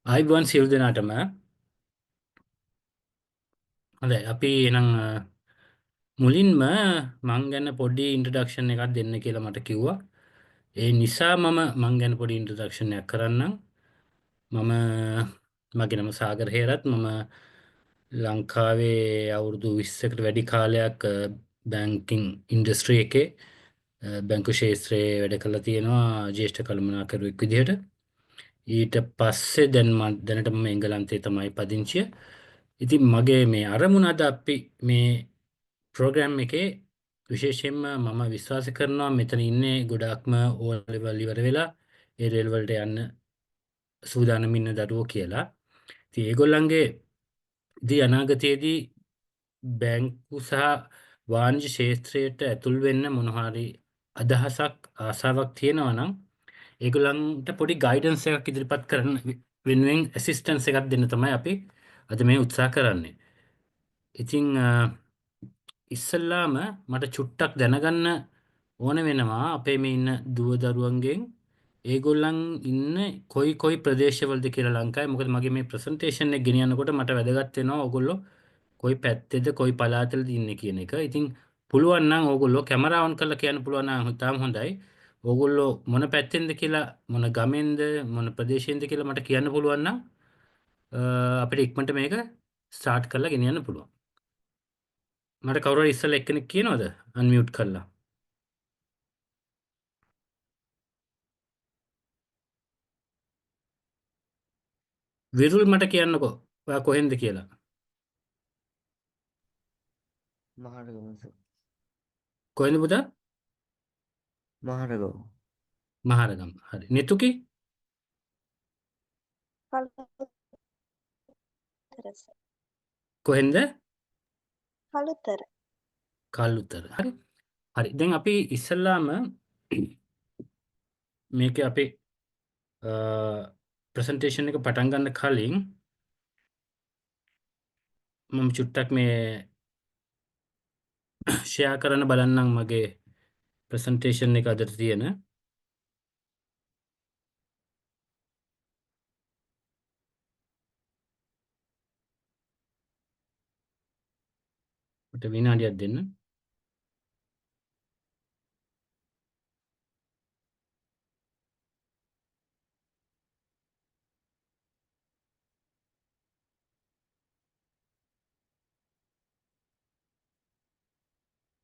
ආයිබෝන් සියලු දෙනාටම හොඳයි අපි එහෙනම් මුලින්ම මං ගැන පොඩි ඉන්ට්‍රොඩක්ෂන් එකක් දෙන්න කියලා මට කිව්වා. ඒ නිසා මං ගැන පොඩි ඉන්ට්‍රොඩක්ෂන් එකක් කරන්නම්. මම මගේ නම සාගර හේරත්. මම ලංකාවේ අවුරුදු 20කට වැඩි කාලයක් බැංකින් ඉන්ඩස්ට්‍රි එකේ බැංකු ශාස්ත්‍රයේ වැඩ කරලා තියෙනවා ජ්‍යෙෂ්ඨ කළමනාකරුවෙක් විදිහට. ඊට පස්සේ දැනට මම එංගලන්තේ තමයි පදිංචිය. ඉතින් මගේ මේ අරමුණ අද අපි මේ ප්‍රෝග්‍රෑම් එකේ විශේෂයෙන්ම මම විශ්වාස කරනවා මෙතන ඉන්නේ ගොඩාක්ම ඕ ලෙවල් ඉවර වෙලා ඒ ලෙවල් වලට යන්න සූදානම් ඉන්න දරුවෝ කියලා. ඉතින් ඒගොල්ලන්ගේ ඉදිරි අනාගතයේදී බැංකු සහ වාණිජ්‍ය ක්ෂේත්‍රයට ඇතුල් වෙන්න මොන හරි අදහසක් ආසාවක් තියෙනවා නම් ඒගොල්ලන්ට පොඩි ගයිඩන්ස් එකක් ඉදිරිපත් කරන්න වෙනුවෙන් ඇසිස්ටන්ස් එකක් දෙන්න තමයි අපි අද මේ උත්සාහ කරන්නේ. ඉතින් ඉස්සල්ලාම මට චුට්ටක් දැනගන්න ඕන වෙනවා අපේ මේ ඉන්න දුව දරුවන්ගෙන් ඒගොල්ලන් ඉන්න කොයි ප්‍රදේශවලද කියලා ලංකාවේ. මොකද මගේ මේ ප්‍රසන්ටේෂන් එක ගෙනියනකොට මට වැදගත් වෙනවා ඕගොල්ලෝ කොයි පැත්තේද කොයි පළාතේද ඉන්නේ කියන එක. ඉතින් පුළුවන් නම් ඕගොල්ලෝ කැමරා ඔන් කරලා කියන්න පුළුවන් නම් තාම හොඳයි. ඕගොල්ලෝ මොන පැත්තෙන්ද කියලා මොන ගමෙන්ද මොන ප්‍රදේශයෙන්ද කියලා මට කියන්න පුළුවන් නම් අපිට ඉක්මනට මේක ස්ටාර්ට් කරලා ගෙනියන්න පුළුවන්. මට කවුරු හරි ඉස්සෙල්ලා එක්කෙනෙක් කියනවද අන්මියුට් කරලා? විරුල් මට කියන්නකෝ ඔයා කොහෙන්ද කියලා. මහරගම සර්. කොහෙන්ද පුතා? මහරගම. මහරගම. හරි. නිතුකි? කළුතර සර්. කොහෙන්ද? කළුතර. කල්ුතර. හරි. හරි. දැන් අපි ඉස්සල්ලාම මේකේ අපේ ප්‍රසන්ටේෂන් එක පටන් ගන්න කලින් මම චුට්ටක් මේ ෂෙයා කරන්න බලන්නම් මගේ ප්‍රසන්ටේෂන් එක අදට තියෙන. මට විනාඩියක් දෙන්න.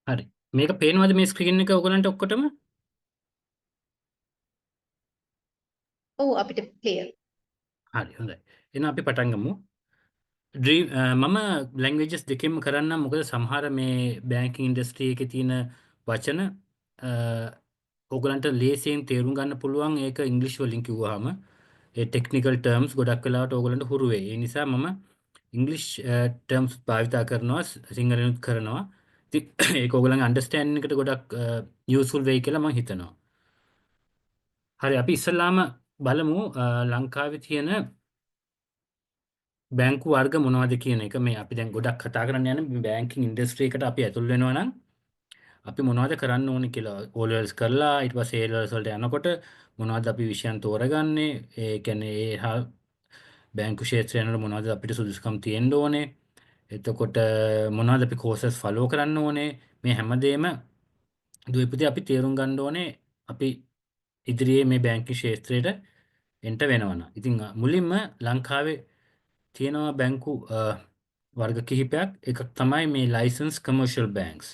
හරි. මේක පේනවද මේ ස්ක්‍රීන් එක ඔයගලන්ට ඔක්කොටම? ඔව් අපිට ක්ලියර්. හරි හොඳයි. එහෙනම් අපි පටන් ගමු. මම ලැංග්වේජස් දෙකෙන්ම කරන්නම්. මොකද සමහර මේ බැංකින් ඉන්ඩස්ට්‍රි එකේ තියෙන වචන ඕගලන්ට ලේසියෙන් තේරුම් ගන්න පුළුවන් ඒක ඉංග්‍රීසි වලින් කිව්වහම. ඒ ටෙක්නිකල් ටර්ම්ස් ගොඩක් වෙලාවට ඕගලන්ට හුරු වෙයි. ඒ නිසා මම ඉංග්‍රීසි ටර්ම්ස් භාවිතා කරනවා, සිංහලෙනුත් කරනවා. ඉතින් ඒක ඕගලන්ගේ අන්ඩර්ස්ටෑන්ඩින් එකට ගොඩක් යූස්ෆුල් වෙයි කියලා මම හිතනවා. හරි අපි ඉස්සල්ලාම බලමු ලංකාවේ තියෙන බැංකු වර්ග මොනවද කියන එක. මේ අපි දැන් ගොඩක් කතා කරන්න යන බැංකින් ඉන්ඩස්ට්‍රි එකට අපි ඇතුල් වෙනවා නම් අපි මොනවද කරන්න ඕනේ කියලා O levels කරලා ඊට පස්සේ A levels වලට යනකොට මොනවද අපි විෂයන් තෝරගන්නේ, ඒ කියන්නේ ඒ බැංකු ක්ෂේත්‍රය යනකොට මොනවද අපිට සුදුසුකම් තියෙන්න ඕනේ, එතකොට මොනවද අපි කෝසස් ෆලෝ කරන්න ඕනේ, මේ හැමදේම දුවපිටි අපි තේරුම් ගන්න ඕනේ අපි ඉදිරියේ මේ බැංකින් ක්ෂේත්‍රයට එන්ට වෙනවනම්. ඉතින් මුලින්ම ලංකාවේ තියෙනවා බැංකු වර්ග කිහිපයක්. එකක් තමයි මේ licence commercial banks.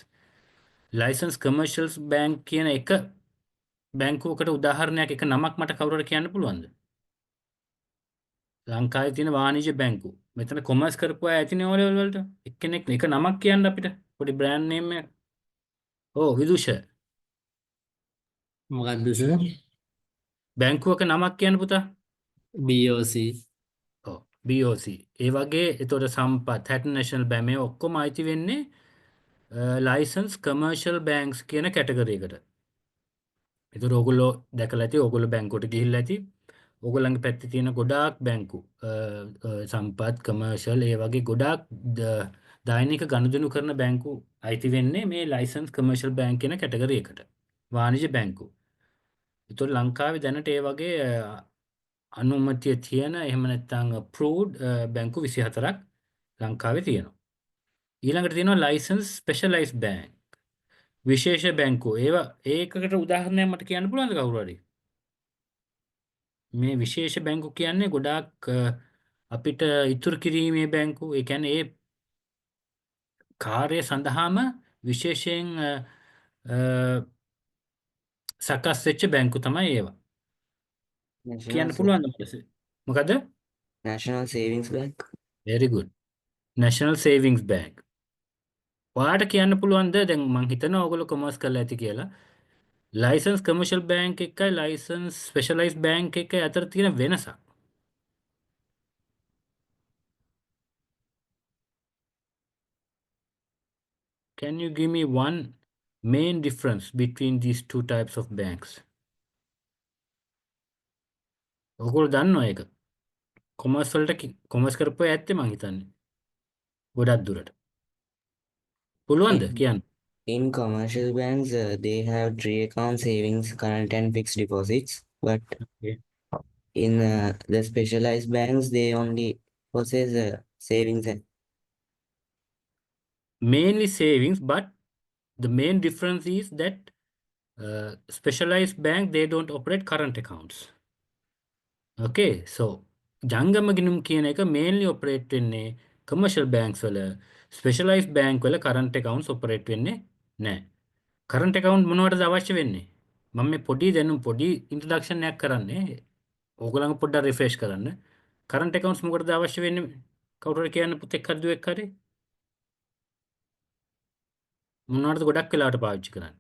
Licence commercials bank කියන එක බැංකුවකට උදාහරණයක්, එක නමක් මට කවුරු හරි කියන්න පුළුවන්ද? ලංකාවේ තියෙන වාණිජ්‍ය බැංකු. මෙතන කොමර්ස් කරපු අය ඇතිනේ O level වලට. එක්කෙනෙක් එක නමක් කියන්න අපිට. පොඩි බ්‍රෑන්ඩ් නේම් එකක්. ඔව් විදුෂ. මොකක්ද සර්? බැංකුවක නමක් කියන්න පුතා. BOC. ඔව් BOC. ඒ වගේ එතකොට සම්පත් හැටන් නැෂනල් බැංක් මේ ඔක්කොම අයිති වෙන්නේ ලයිසන්ස් කමර්ෂල් බැංක්ස් කියන කැටගරි එකට. ඒතර ඕගොල්ලෝ දැකලා ඇති, ඕගොල්ලෝ බැංකුවට ගිහිල්ලා ඇති. ඕගොල්ලන්ගේ පැත්තේ තියෙන ගොඩාක් බැංකු සම්පත් කමර්ෂල් ඒ වගේ ගොඩාක් දෛනික ගනුදෙනු කරන බැංකු අයිති වෙන්නේ මේ ලයිසන්ස් කමර්ෂල් බැංක් කියන කැටගරි එකට. වාණිජ්‍ය බැංකු. ඒතකොට ලංකාවේ දැනට ඒ වගේ අනුමැතිය තියෙන එහෙම නැත්නම් approved බැංකු 24ක් ලංකාවේ තියෙනවා. ඊළඟට තියෙනවා license specialized bank. විශේෂ බැංකු. ඒවා ඒකකට උදාහරණයක් මට කියන්න පුළුවන්ද කවුරු හරි? මේ විශේෂ බැංකු කියන්නේ ගොඩාක් අපිට ඉතුරු කිරීමේ බැංකු. ඒ කියන්නේ ඒ කාර්ය සඳහාම විශේෂයෙන් සකස් වෙච්ච බැංකු තමයි ඒවා. National කියන්න පුළුවන්ද මට? මොකද? National Savings Bank. very good. National Savings Bank. ඔයාට කියන්න පුළුවන්ද දැන් මං හිතනවා ඔයගොල්ලෝ කොමර්ස් කරලා ඇති කියලා. ලයිසන්ස් කමර්ෂල් බැංක් එකයි ලයිසන්ස් ස්පෙෂලායිස්ඩ් බැංක් එකයි අතර තියෙන වෙනසක්. Can you give me one main difference between these two types of banks? ඔයගොල්ලෝ දන්නවා ඒක. කොමර්ස් වලට කොමර්ස් කරපුවා ඇත්තේ මං හිතන්නේ. ගොඩක් දුරට. පුළුවන්ද In, කියන්න? in commercial banks, they have three account savings, current and fixed deposits. But Okay. in the specialized banks, they only possess savings. Mainly savings, but the main difference is that specialized bank they don't operate current accounts. Okay, so ජංගම ගිණුම් කියන එක mainly operate වෙන්නේ commercial banks වල, specialized bank වල current accounts operate වෙන්නේ නැහැ. current account මොනවටද අවශ්‍ය වෙන්නේ? මම මේ පොඩි introduction එකක් කරන්නේ. ඕගොල්ලන්ව පොඩ්ඩක් refresh කරන්න. current accounts මොකටද අවශ්‍ය වෙන්නේ? කවුරු හරි කියන්න පුතෙක් හරි දුවෙක් හරි? මොනවටද ගොඩක් වෙලාවට පාවිච්චි කරන්නේ?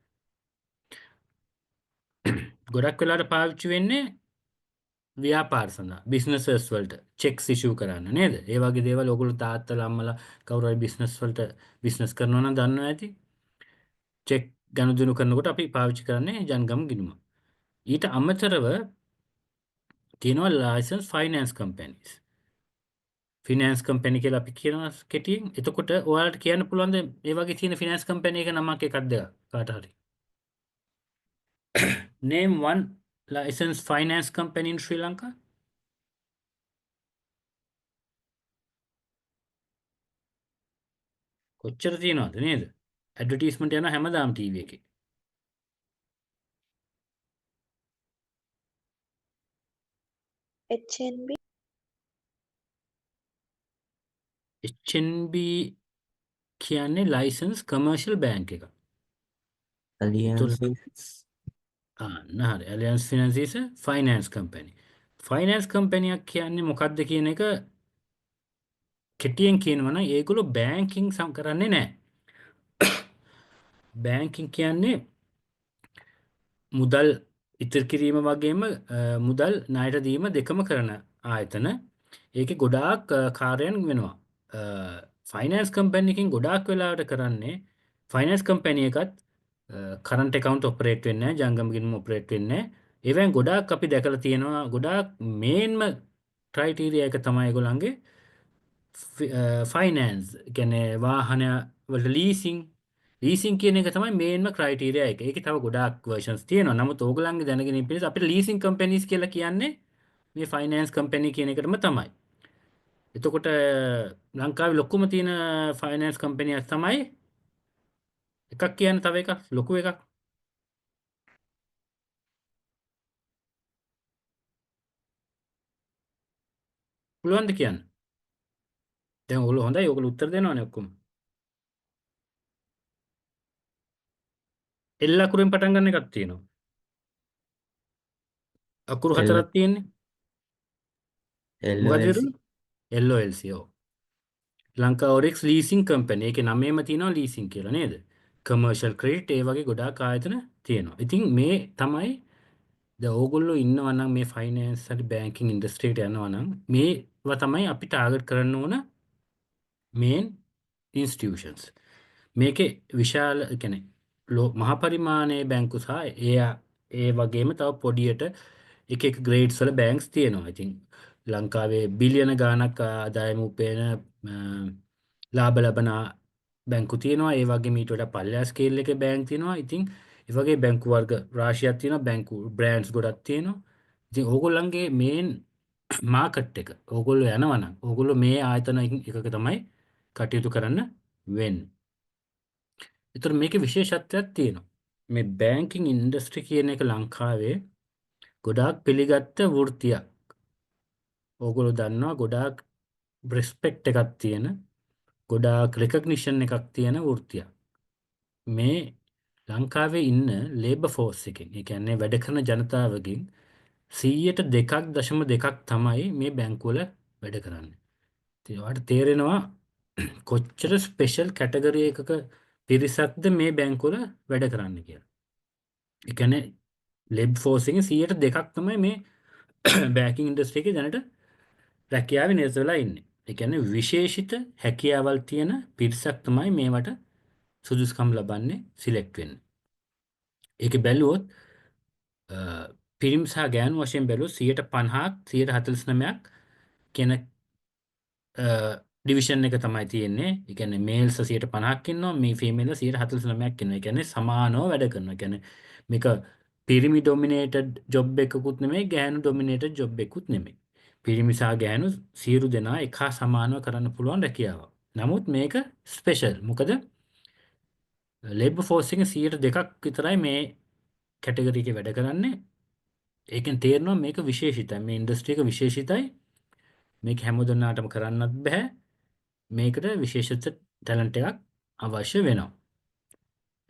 ගොඩක් වෙලාවට පාවිච්චි වෙන්නේ ව්‍යාපාර සඳහා බිස්නසස් වලට චෙක්ස් ඉෂුව කරන්න නේද? ඒ වගේ දේවල් ඔයගොල්ලෝ තාත්තලා අම්මලා කවුරු හරි බිස්නස් වලට බිස්නස් කරනවා නම් දන්නවා ඇති. චෙක් ගනුදෙනු කරනකොට අපි පාවිච්චි කරන්නේ ජංගම ගිණුම. ඊට අමතරව තියෙනවා license finance companies. Finance company කියලා අපි කියනවා කෙටියෙන්. එතකොට ඔයාලට කියන්න පුළුවන්ද මේ වගේ තියෙන ෆිනෑන්ස් කම්පැනි එක නමක් එකක් දෙකක් කාට හරි? Name one licensed finance company in Sri Lanka. කොච්චර තියෙනවද නේද? ඇඩ්වර්ටයිස්මන්ට් යනවා හැමදාම ටීවී එකේ. HNB HNB කියන්නේ license commercial bank එක. Allianz තුල නහරි Alliance Finance is a finance company. finance company එකක් කියන්නේ මොකක්ද කියන එක කෙටියෙන් කියනවා නම් ඒගොල්ලෝ බැංකින් කරන්නේ නැහැ. බැංකින් කියන්නේ මුදල් ඉතිරි කිරීම වගේම මුදල් ණයට දීම දෙකම කරන ආයතන. ඒකේ ගොඩාක් කාර්යයන් වෙනවා. ෆයිනෑන්ස් කම්පැනි එකකින් ගොඩාක් වෙලාවට කරන්නේ ෆයිනෑන්ස් කම්පැනි එකත් කරන්ට් account ඔපරේට් වෙන්නේ නැහැ, ජංගම ගිණුම ඔපරේට් වෙන්නේ නැහැ. ඒවෙන් ගොඩාක් අපි දැකලා තියෙනවා ගොඩාක් මේන්ම ක්‍රයිටීරියා එක තමයි ඒගොල්ලන්ගේ ෆයිනෑන්ස් කියන්නේ වාහන වලට ලීසින් කියන එක තමයි මේන්ම ක්‍රයිටීරියා එක. ඒකේ තව ගොඩාක් versions තියෙනවා. නමුත් ඕගොල්ලන්ගේ දැනගෙන ඉන්න අපිට ලීසින් කම්පැනිස් කියලා කියන්නේ මේ ෆයිනෑන්ස් කම්පැනි කියන එකටම තමයි. එතකොට ලංකාවේ ලොකුම තියෙන ෆයිනෑන්ස් කම්පැනියක් තමයි එකක් කියන්න තව එකක් ලොකු එකක්. පුළුවන්ද කියන්න? දැන් ඔයගොල්ලෝ හොඳයි ඔයගොල්ලෝ උත්තර දෙනවනේ ඔක්කොම. එල් අකුරෙන් පටන් ගන්න එකක් තියෙනවා. අකුරු L- හතරක් තියෙන්නේ. මොකද LOLC. LOLC ඔව්. Lanka Orix leasing company. ඒකේ නමේම තියෙනවා ලීසින් කියලා නේද? කමර්ෂල් ක්‍රෙඩිට් ඒ වගේ ගොඩාක් ආයතන තියෙනවා. ඉතින් මේ තමයි දැන් ඕගොල්ලෝ ඉන්නවා නම් මේ ෆයිනෑන්ස් හරි බැංකින් ඉන්ඩස්ට්‍රියට යනවා නම් මේවා තමයි අපි ටාගට් කරන්න ඕන මේන් ඉන්ස්ටිටියුෂන්ස්. මේකේ විශාල කියන්නේ මහා පරිමාණයේ බැංකු සහ ඒ වගේම තව පොඩියට එක ග්‍රේඩ්ස් වල බැංක්ස් තියෙනවා. ඉතින් ලංකාවේ බිලියන ගාණක් ආදායම උපයන ලාභ ලබන බැංකු තියෙනවා. ඒ වගේම ඊට වඩා පල්ලෙහා ස්කේල් එකේ බැංක් තියෙනවා. ඉතින් ඒ වගේ බැංකු වර්ග රාශියක් තියෙනවා. බැංකු බ්‍රෑන්ඩ්ස් ගොඩක් තියෙනවා. ඉතින් ඕගොල්ලන්ගේ මේන් මාකට් එක ඕගොල්ලෝ යනවා නම් ඕගොල්ලෝ මේ ආයතන එකක තමයි කටයුතු කරන්න වෙන්නේ. ඒතර මේකේ විශේෂත්වයක් තියෙනවා. මේ බැංකින් ඉන්ඩස්ට්‍රි කියන එක ලංකාවේ ගොඩාක් පිළිගත්ත වෘත්තියක්. ඕගොල්ලෝ දන්නවා ගොඩාක් රෙස්පෙක්ට් එකක් තියෙන ගොඩාක් රෙකග්නිෂන් එකක් තියෙන වෘත්තියක්. මේ ලංකාවේ ඉන්න ලේබර් ෆෝස් එකෙන්, ඒ කියන්නේ වැඩ කරන ජනතාවගෙන් 2.2% තමයි මේ බැංකුවල වැඩ කරන්නේ. ඉතින් ඔයාලට තේරෙනවා කොච්චර ස්පෙෂල් කැටගරි එකක පිරිසක්ද මේ බැංකුවල වැඩ කරන්නේ කියලා. ඒ කියන්නේ ලේබර් ෆෝස් එකෙන් 2% තමයි මේ බැංකින් ඉන්ඩස්ට්‍රි එකේ දැනට රැකියාවේ නිරත වෙලා ඉන්නේ. ඒ කියන්නේ විශේෂිත හැකියාවල් තියෙන පිරිසක් තමයි මේවට සුදුසුකම් ලබන්නේ සිලෙක්ට් වෙන්නේ. ඒකේ බැලුවොත් පිරිමි සහ ගෑනු වශයෙන් බැලුවොත් 50ක් 149ක් කියන ඩිවිෂන් එක තමයි තියෙන්නේ. ඒ කියන්නේ මේල්ස් 50ක් ඉන්නවා, මේ ෆීමේල් 149ක් ඉන්නවා. ඒ කියන්නේ සමානව වැඩ කරනවා. ඒ කියන්නේ මේක පිරිමි ඩොමිනේටඩ් ජොබ් එකකුත් නෙමෙයි, ගෑනු ඩොමිනේටඩ් ජොබ් එකකුත් නෙමෙයි. පිරිමි සහ ගෑනු සියලු දෙනා එක සමානව කරන්න පුළුවන් රැකියාවක්. නමුත් මේක ස්පෙෂල්. මොකද ලේබර් ෆෝස් එකෙන් 2% විතරයි මේ කැටගරි එකේ වැඩ කරන්නේ. ඒකෙන් තේරෙනවා මේක විශේෂිතයි. මේ ඉන්ඩස්ට්‍රි එක විශේෂිතයි. මේක හැමදෙනාටම කරන්නත් බෑ. මේකට විශේෂිත ටැලන්ට් එකක් අවශ්‍ය වෙනවා.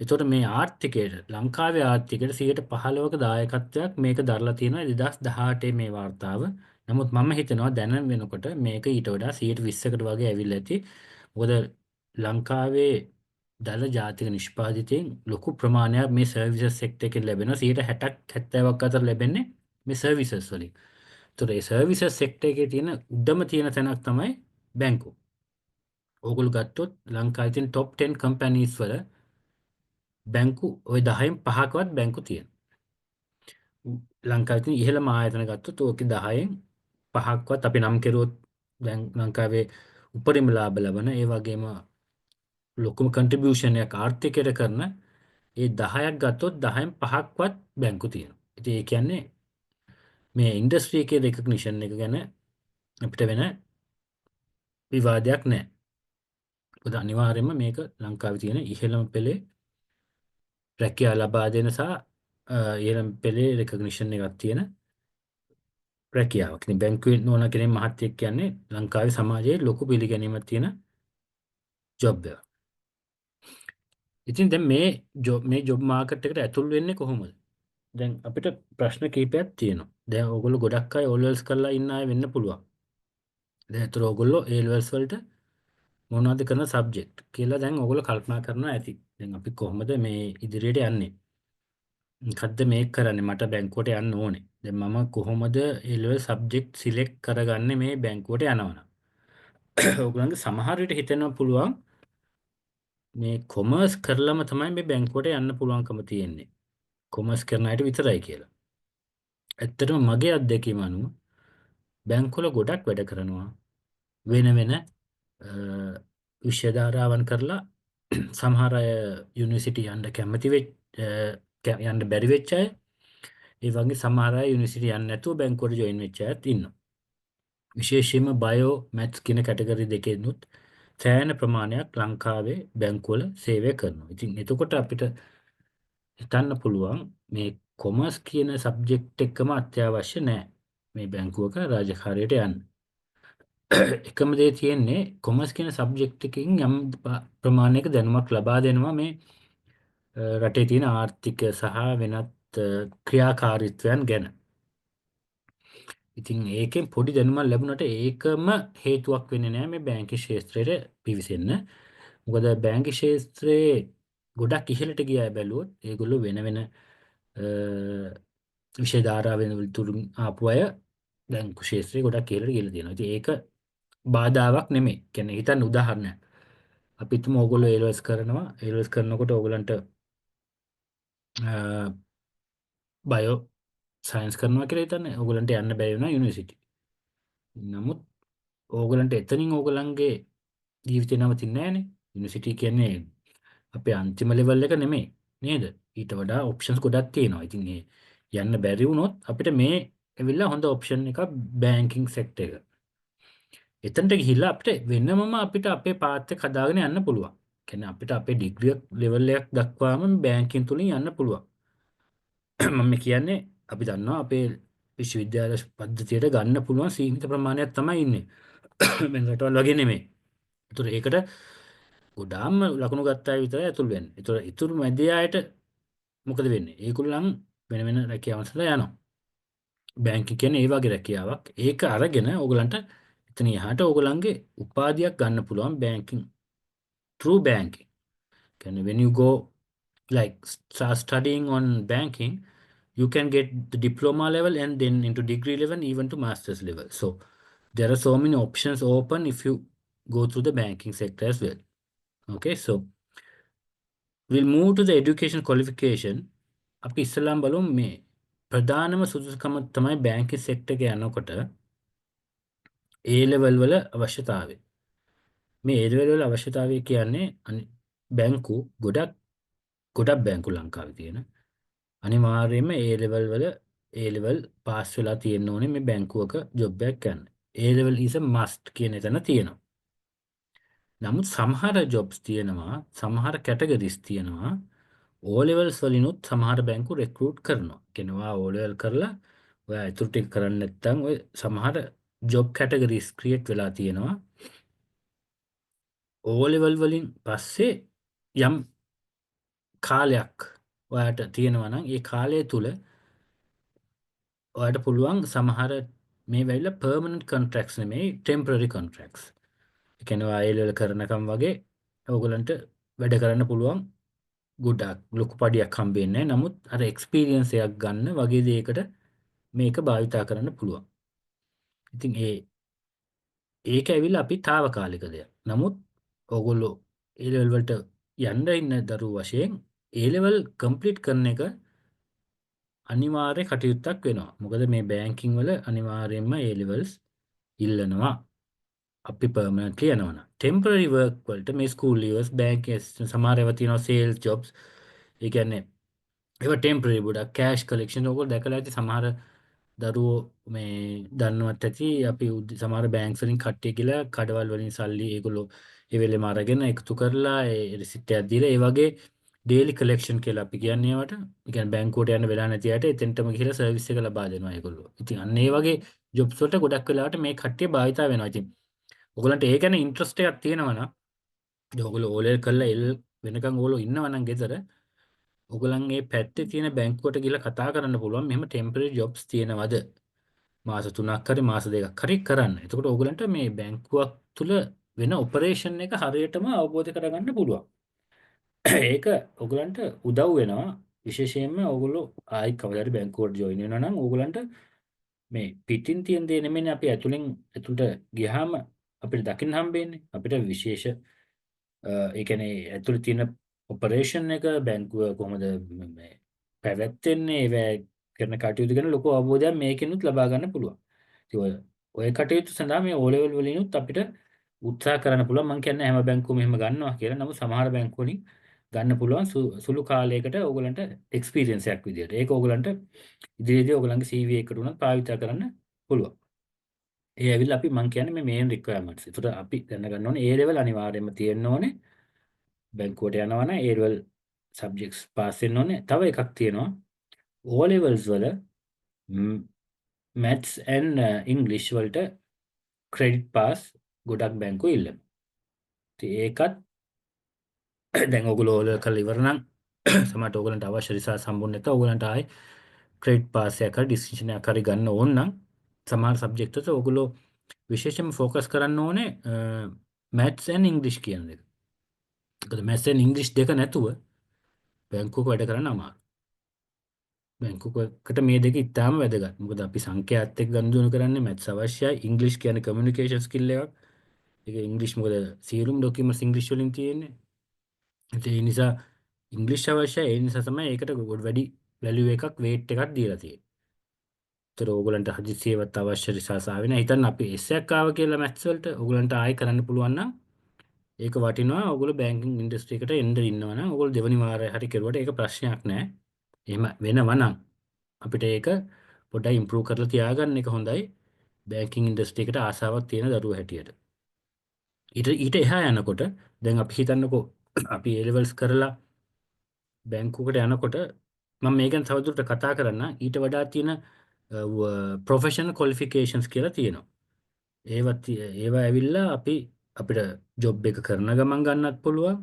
එතකොට මේ ආර්ථිකයට, ලංකාවේ ආර්ථිකයට 15%ක දායකත්වයක් මේක දරලා තියෙනවා 2018 මේ වාර්තාව. නමුත් මම හිතනවා දැන වෙනකොට මේක ඊට වඩා 20%කට වගේ ඇවිල්ලා ඇති. මොකද ලංකාවේ දල ජාතික නිෂ්පාදිතයෙන් ලොකු ප්‍රමාණයක් මේ සර්විසස් සෙක්ටර් එකෙන් ලැබෙනවා. 60ක් 70ක් අතර ලැබෙන්නේ මේ සර්විසස් වලින්. ඒතකොට මේ සර්විසස් සෙක්ටර් එකේ තියෙන උඩම තියෙන තැනක් තමයි බැංකුව. ඕගොල්ලෝ ගත්තොත් ලංකාවේ තියෙන টপ 10 කම්පැනිස් වල බැංකු ওই 10න් 5කවත් බැංකු තියෙනවා. ලංකාවේ තියෙන ඉහළම ආයතන ගත්තොත් ඕකේ 10න් 5ක්වත් අපි නම් කෙරුවොත් දැන් ලංකාවේ උපරිම ලාභ ලබන ඒ වගේම ලොකුම කන්ට්‍රිබියුෂන් එකක් ආර්ථිකයට කරන ඒ 10ක් ගත්තොත් 10න් 5ක්වත් බැංකු තියෙනවා. ඉතින් ඒ කියන්නේ මේ ඉන්ඩස්ට්‍රි එකේ රෙකග්නිෂන් එක ගැන අපිට වෙන විවාදයක් නැහැ. මොකද අනිවාර්යයෙන්ම මේක ලංකාවේ තියෙන ඉහළම පෙළේ රැකියාව ලබා දෙන සහ ඉහළම පෙළේ රෙකග්නිෂන් එකක් තියෙන රැකියාවක්. ඉතින් බැංකුවේ නෝන කෙනෙක් මහත්තයෙක් කියන්නේ ලංකාවේ සමාජයේ ලොකු පිළිගැනීමක් තියෙන ජොබ් එක. ඉතින් දැන් මේ ජොබ් මාකට් එකට ඇතුල් වෙන්නේ කොහොමද? දැන් අපිට ප්‍රශ්න කීපයක් තියෙනවා. දැන් ඕගොල්ලෝ ගොඩක් අය O levels කරලා ඉන්න අය වෙන්න පුළුවන්. දැන් ඒතර ඕගොල්ලෝ A levels වලට මොනවද කරන සබ්ජෙක්ට් කියලා දැන් ඕගොල්ලෝ කල්පනා කරනවා ඇති. දැන් අපි කොහොමද මේ ඉදිරියට යන්නේ? මොකද්ද මේක කරන්නේ? මට බැංකුවට යන්න ඕනේ. දැන් මම කොහොමද A level සබ්ජෙක්ට් සිලෙක්ට් කරගන්නේ මේ බැංකුවට යනවනම්? ඕගොල්ලන්ගේ සමහර විට හිතෙන්න පුළුවන් මේ කොමර්ස් කරලම තමයි මේ බැංකුවට යන්න පුළුවන්කම තියෙන්නේ. කොමර්ස් කරන අයට විතරයි කියලා. ඇත්තටම මගේ අත්දැකීම අනුව බැංකුවල ගොඩක් වැඩ කරනවා. වෙන වෙන විෂය ධාරාවන් කරලා සමහර අය යුනිවර්සිටි යන්න කැමති යන්න බැරි වෙච්ච අය, ඒ වගේ සමහර අය යුනිවර්සිටි යන්න නැතුව බැංකුවට ජොයින් වෙච්ච අයත් ඉන්නවා. විශේෂයෙන්ම බයෝ මැත්ස් කියන කැටගරි දෙකෙනුත් සෑහෙන ප්‍රමාණයක් ලංකාවේ බැංකුවල සේවය කරනවා. ඉතින් එතකොට අපිට හිතන්න පුළුවන් මේ කොමර්ස් කියන සබ්ජෙක්ට් එකම අත්‍යවශ්‍ය නැහැ මේ බැංකුවක රාජකාරියට යන්න. එකම දේ තියෙන්නේ කොමර්ස් කියන සබ්ජෙක්ට් එකකින් යම් ප්‍රමාණයක දැනුමක් ලබා දෙනවා මේ රටේ තියෙන ආර්ථික සහ වෙනත් ක්‍රියාකාරීත්වයන් ගැන. ඉතින් ඒකෙන් පොඩි දැනුමක් ලැබුණට ඒකම හේතුවක් වෙන්නේ නැහැ මේ බැංකිං ක්ෂේත්‍රයට පිවිසෙන්න. මොකද බැංකිං ක්ෂේත්‍රයේ ගොඩක් ඉහළට ගිය අය බැලුවොත් ඒගොල්ලෝ වෙන වෙන විෂය ධාරාවෙන් තුරුන් ආපු අය දැන් ක්ෂේත්‍රයේ ගොඩක් ඉහළට ගිහලා තියෙනවා. ඉතින් ඒක බාධාවක් නෙමෙයි. කියන්නේ හිතන්න උදාහරණයක්. අපි තුමු ඕගොල්ලෝ A levels කරනවා. A levels කරනකොට ඕගොල්ලන්ට බයෝ සයන්ස් කරනවා කියලා හිතන්නේ. ඕගොල්ලන්ට යන්න බැරි වෙනවා යුනිවර්සිටි. නමුත් ඕගොල්ලන්ට එතනින් ඕගොල්ලන්ගේ ජීවිතේ නවතින්නේ නැහනේ. යුනිවර්සිටි කියන්නේ අපේ අන්තිම ලෙවල් එක නෙමෙයි නේද? ඊට වඩා ඔප්ෂන්ස් ගොඩක් තියෙනවා. ඉතින් මේ යන්න බැරි වුණොත් අපිට මේ ඇවිල්ලා හොඳ ඔප්ෂන් එකක් බැංකින් සෙක්ටර් එක. එතනට ගිහිල්ලා අපිට වෙනමම අපිට අපේ පාත් එක හදාගෙන යන්න පුළුවන්. කියන්නේ අපිට අපේ ඩිග්‍රී ලෙවල් එකක් දක්වාම බැංකින් තුලින් යන්න පුළුවන්. මම කියන්නේ අපි දන්නවා අපේ විශ්වවිද්‍යාල පද්ධතියට ගන්න පුළුවන් සීමිත ප්‍රමාණයක් තමයි ඉන්නේ. වෙන රටවල් වගේ නෙමෙයි. ඒතර ඒකට ගොඩාක්ම ලකුණු ගත්ත අය විතරයි ඇතුල් වෙන්නේ. ඒතර ඉතුරු මැද අයට මොකද වෙන්නේ? ඒගොල්ලන් වෙන වෙන රැකියාවන් සඳහා යනවා. බැංකින් කියන්නේ ඒ වගේ රැකියාවක්. ඒක අරගෙන ඕගලන්ට එතන එහාට ඕගලන්ගේ උපාධියක් ගන්න පුළුවන් බැංකින් through banking. කියන්නේ when you go like start studying on banking, you can get the diploma level and then into degree level even to master's level. So there are so many options open if you go through the banking sector as well. Okay, so we'll move to the education qualification. අපි ඉස්සෙල්ලාම බලමු මේ ප්‍රධානම සුදුසුකම තමයි banking sector එක යනකොට A level වල අවශ්‍යතාවය. මේ A level වල අවශ්‍යතාවය කියන්නේ බැංකු ගොඩක් බැංකු ලංකාවේ තියෙන අනිවාර්යයෙන්ම A level වල A level පාස් වෙලා තියෙන්න ඕනේ මේ බැංකුවක ජොබ් එකක් ගන්න. A level is a must කියන එතන තියෙනවා. නමුත් සමහර jobs තියෙනවා, සමහර categories තියෙනවා O levels වලිනුත් සමහර බැංකු recruit කරනවා. කියනවා O level කරලා ඔයා ඉතුරු ටික කරන්නේ නැත්නම් ඔය සමහර job categories create වෙලා තියෙනවා. O level වලින් පස්සේ යම් කාලයක් ඔයාට තියෙනවා නම් ඒ කාලය තුල ඔයාට පුළුවන් සමහර මේ වෙයිලා permanent contracts නෙමෙයි temporary contracts. ඒ කියන්නේ ඔයා A level කරනකම් වගේ ඕගලන්ට වැඩ කරන්න පුළුවන් ගොඩක් ලොකු පඩියක් හම්බෙන්නේ නැහැ. නමුත් අර එක්ස්පීරියන්ස් එකක් ගන්න වගේ දෙයකට මේක භාවිතා කරන්න පුළුවන්. ඉතින් ඒක ඇවිල්ලා අපි తాවකාලික දෙයක්. නමුත් ඕගොල්ලෝ A level වලට යන්න ඉන්න දරුවෝ වශයෙන් A level complete කරන එක අනිවාර්ය කටයුත්තක් වෙනවා. මොකද මේ බැංකින් වල අනිවාර්යයෙන්ම A levels ඉල්ලනවා. අපි permanently යනවනම්. temporary work වලට මේ school leavers, bank assistant සමහර ඒවා තියෙනවා sales jobs. ඒ කියන්නේ ඒවා temporary ගොඩක් cash collection ඕගොල්ලෝ දැකලා ඇති සමහර දරුවෝ මේ දන්නවත් ඇති අපි සමහර බැංක්ස් වලින් කට්ටිය කියලා කඩවල් වලින් සල්ලි ඒගොල්ලෝ ඒ වෙලෙම අරගෙන එකතු කරලා ඒ රිසිට් එකක් දීලා ඒ වගේ daily collection කියලා අපි කියන්නේ ඒවට. ඒ කියන්නේ බැංකුවට යන්න වෙලා නැති අයට එතෙන්ටම ගිහලා සර්විස් එක ලබා දෙනවා ඒගොල්ලෝ. ඉතින් අන්න ඒ වගේ jobs වලට ගොඩක් වෙලාවට මේ කට්ටිය භාවිතා වෙනවා. ඉතින් ඔයගලන්ට ඒ ගැන ඉන්ට්‍රස්ට් එකක් තියෙනවා නම් ඔයගොල්ලෝ O level කරලා L වෙනකන් ඔයගොල්ලෝ ඉන්නවා නම් ගෙදර ඔයගලන් මේ පැත්තේ තියෙන බැංකුවට ගිහලා කතා කරන්න පුළුවන් මෙහෙම temporary jobs තියෙනවද? මාස 3ක් හරි මාස 2ක් හරි කරන්න. එතකොට ඔයගලන්ට මේ බැංකුවක් තුල වෙන ඔපරේෂන් එක හරියටම අවබෝධ කරගන්න පුළුවන්. ඒක ඔයගලන්ට උදව් වෙනවා. විශේෂයෙන්ම ඔයගොල්ලෝ ආයි කවදාද බැංකුවට ජොයින් වෙනවා නම් ඔයගලන්ට මේ පිටින් තියෙන දේ නෙමෙයි අපි ඇතුළට ගියාම අපිට දකින්න හම්බෙන්නේ. අපිට විශේෂ ඒ කියන්නේ ඇතුළේ තියෙන ඔපරේෂන් එක බැංකුව කොහොමද මේ පැවැත්වෙන්නේ ඒවැ කරන කටයුතු ගැන ලොකු අවබෝධයක් මේකෙනුත් ලබා ගන්න පුළුවන්. ඉතින් ඔය කටයුතු සඳහා මේ O level වලිනුත් අපිට උත්සාහ කරන්න පුළුවන්. මම කියන්නේ හැම බැංකුවම එහෙම ගන්නවා කියලා. නමුත් සමහර බැංකු වලින් ගන්න පුළුවන් සුළු කාලයකට ඕගලන්ට එක්ස්පීරියන්ස් එකක් විදියට. ඒක ඕගලන්ට ඉදිරියේදී ඕගලන්ගේ CV එකට උනත් පාවිච්චි කරන්න පුළුවන්. ඒ ඇවිල්ලා අපි මම කියන්නේ මේ මේන් රික්වයර්මන්ට්ස්. ඒතර අපි දැනගන්න ඕනේ A level අනිවාර්යයෙන්ම තියෙන්න ඕනේ. බැංකුවට යනවා නම් A level subjects pass වෙන්න ඕනේ. තව එකක් තියෙනවා O levels වල maths and English වලට credit pass ගොඩක් බැංකු ඉල්ලනවා. ඉතින් ඒකත් දැන් ඔයගොල්ලෝ O level කරලා ඉවර නම් සමහරට ඔයගලන්ට අවශ්‍ය රිසර්ච් හම්බුනේ නැත්නම් ඔයගලන්ට ආයේ credit pass එකක් හරි decision එකක් හරි ගන්න ඕන නම් සමහර subject වලට ඔයගොල්ලෝ විශේෂයෙන්ම focus කරන්න ඕනේ maths and English කියන එක. මොකද maths and English දෙක නැතුව බැංකුවක වැඩ කරන්න අමාරුයි. බැංකුවකට මේ දෙක ඉතාම වැදගත්. මොකද අපි සංඛ්‍යාත් එක්ක ගනුදෙනු කරන්නේ maths අවශ්‍යයි. English කියන්නේ communication skill එකක්. ඒක English මොකද සියලුම documents English වලින් තියෙන්නේ. ඒ නිසා English අවශ්‍යයි. ඒ නිසා තමයි ඒකට වැඩි value එකක් weight එකක් දීලා තියෙන්නේ. ඒතර ඕගලන්ට හදිසියෙවත් අවශ්‍ය රිසර්ච් ආවේ නැහැ. හිතන්න අපි S එකක් ආව කියලා maths වලට ඕගලන්ට ආයෙ කරන්න පුළුවන් නම් ඒක වටිනවා. ඕගොල්ලෝ බැංකින් ඉන්ඩස්ට්‍රි එකට එන්න ඉන්නවා නම් ඕගොල්ලෝ දෙවෙනි වාරය හරි කෙරුවට ඒක ප්‍රශ්නයක් නෑ. එහෙම වෙනවා නම් අපිට ඒක පොඩ්ඩක් ඉම්ප්‍රූව් කරලා තියාගන්න එක හොඳයි බැංකින් ඉන්ඩස්ට්‍රි එකට ආසාවක් තියෙන දරුවෝ හැටියට. ඊට එහා යනකොට දැන් අපි හිතන්නකෝ අපි A levels කරලා බැංකුවකට යනකොට මම මේ ගැන තවදුරට කතා කරන්න ඊට වඩා තියෙන ප්‍රොෆෙෂනල් ක්වොලිෆිකේෂන්ස් කියලා තියෙනවා. ඒවා ඇවිල්ලා අපිට ජොබ් එක කරන ගමන් ගන්නත් පුළුවන්.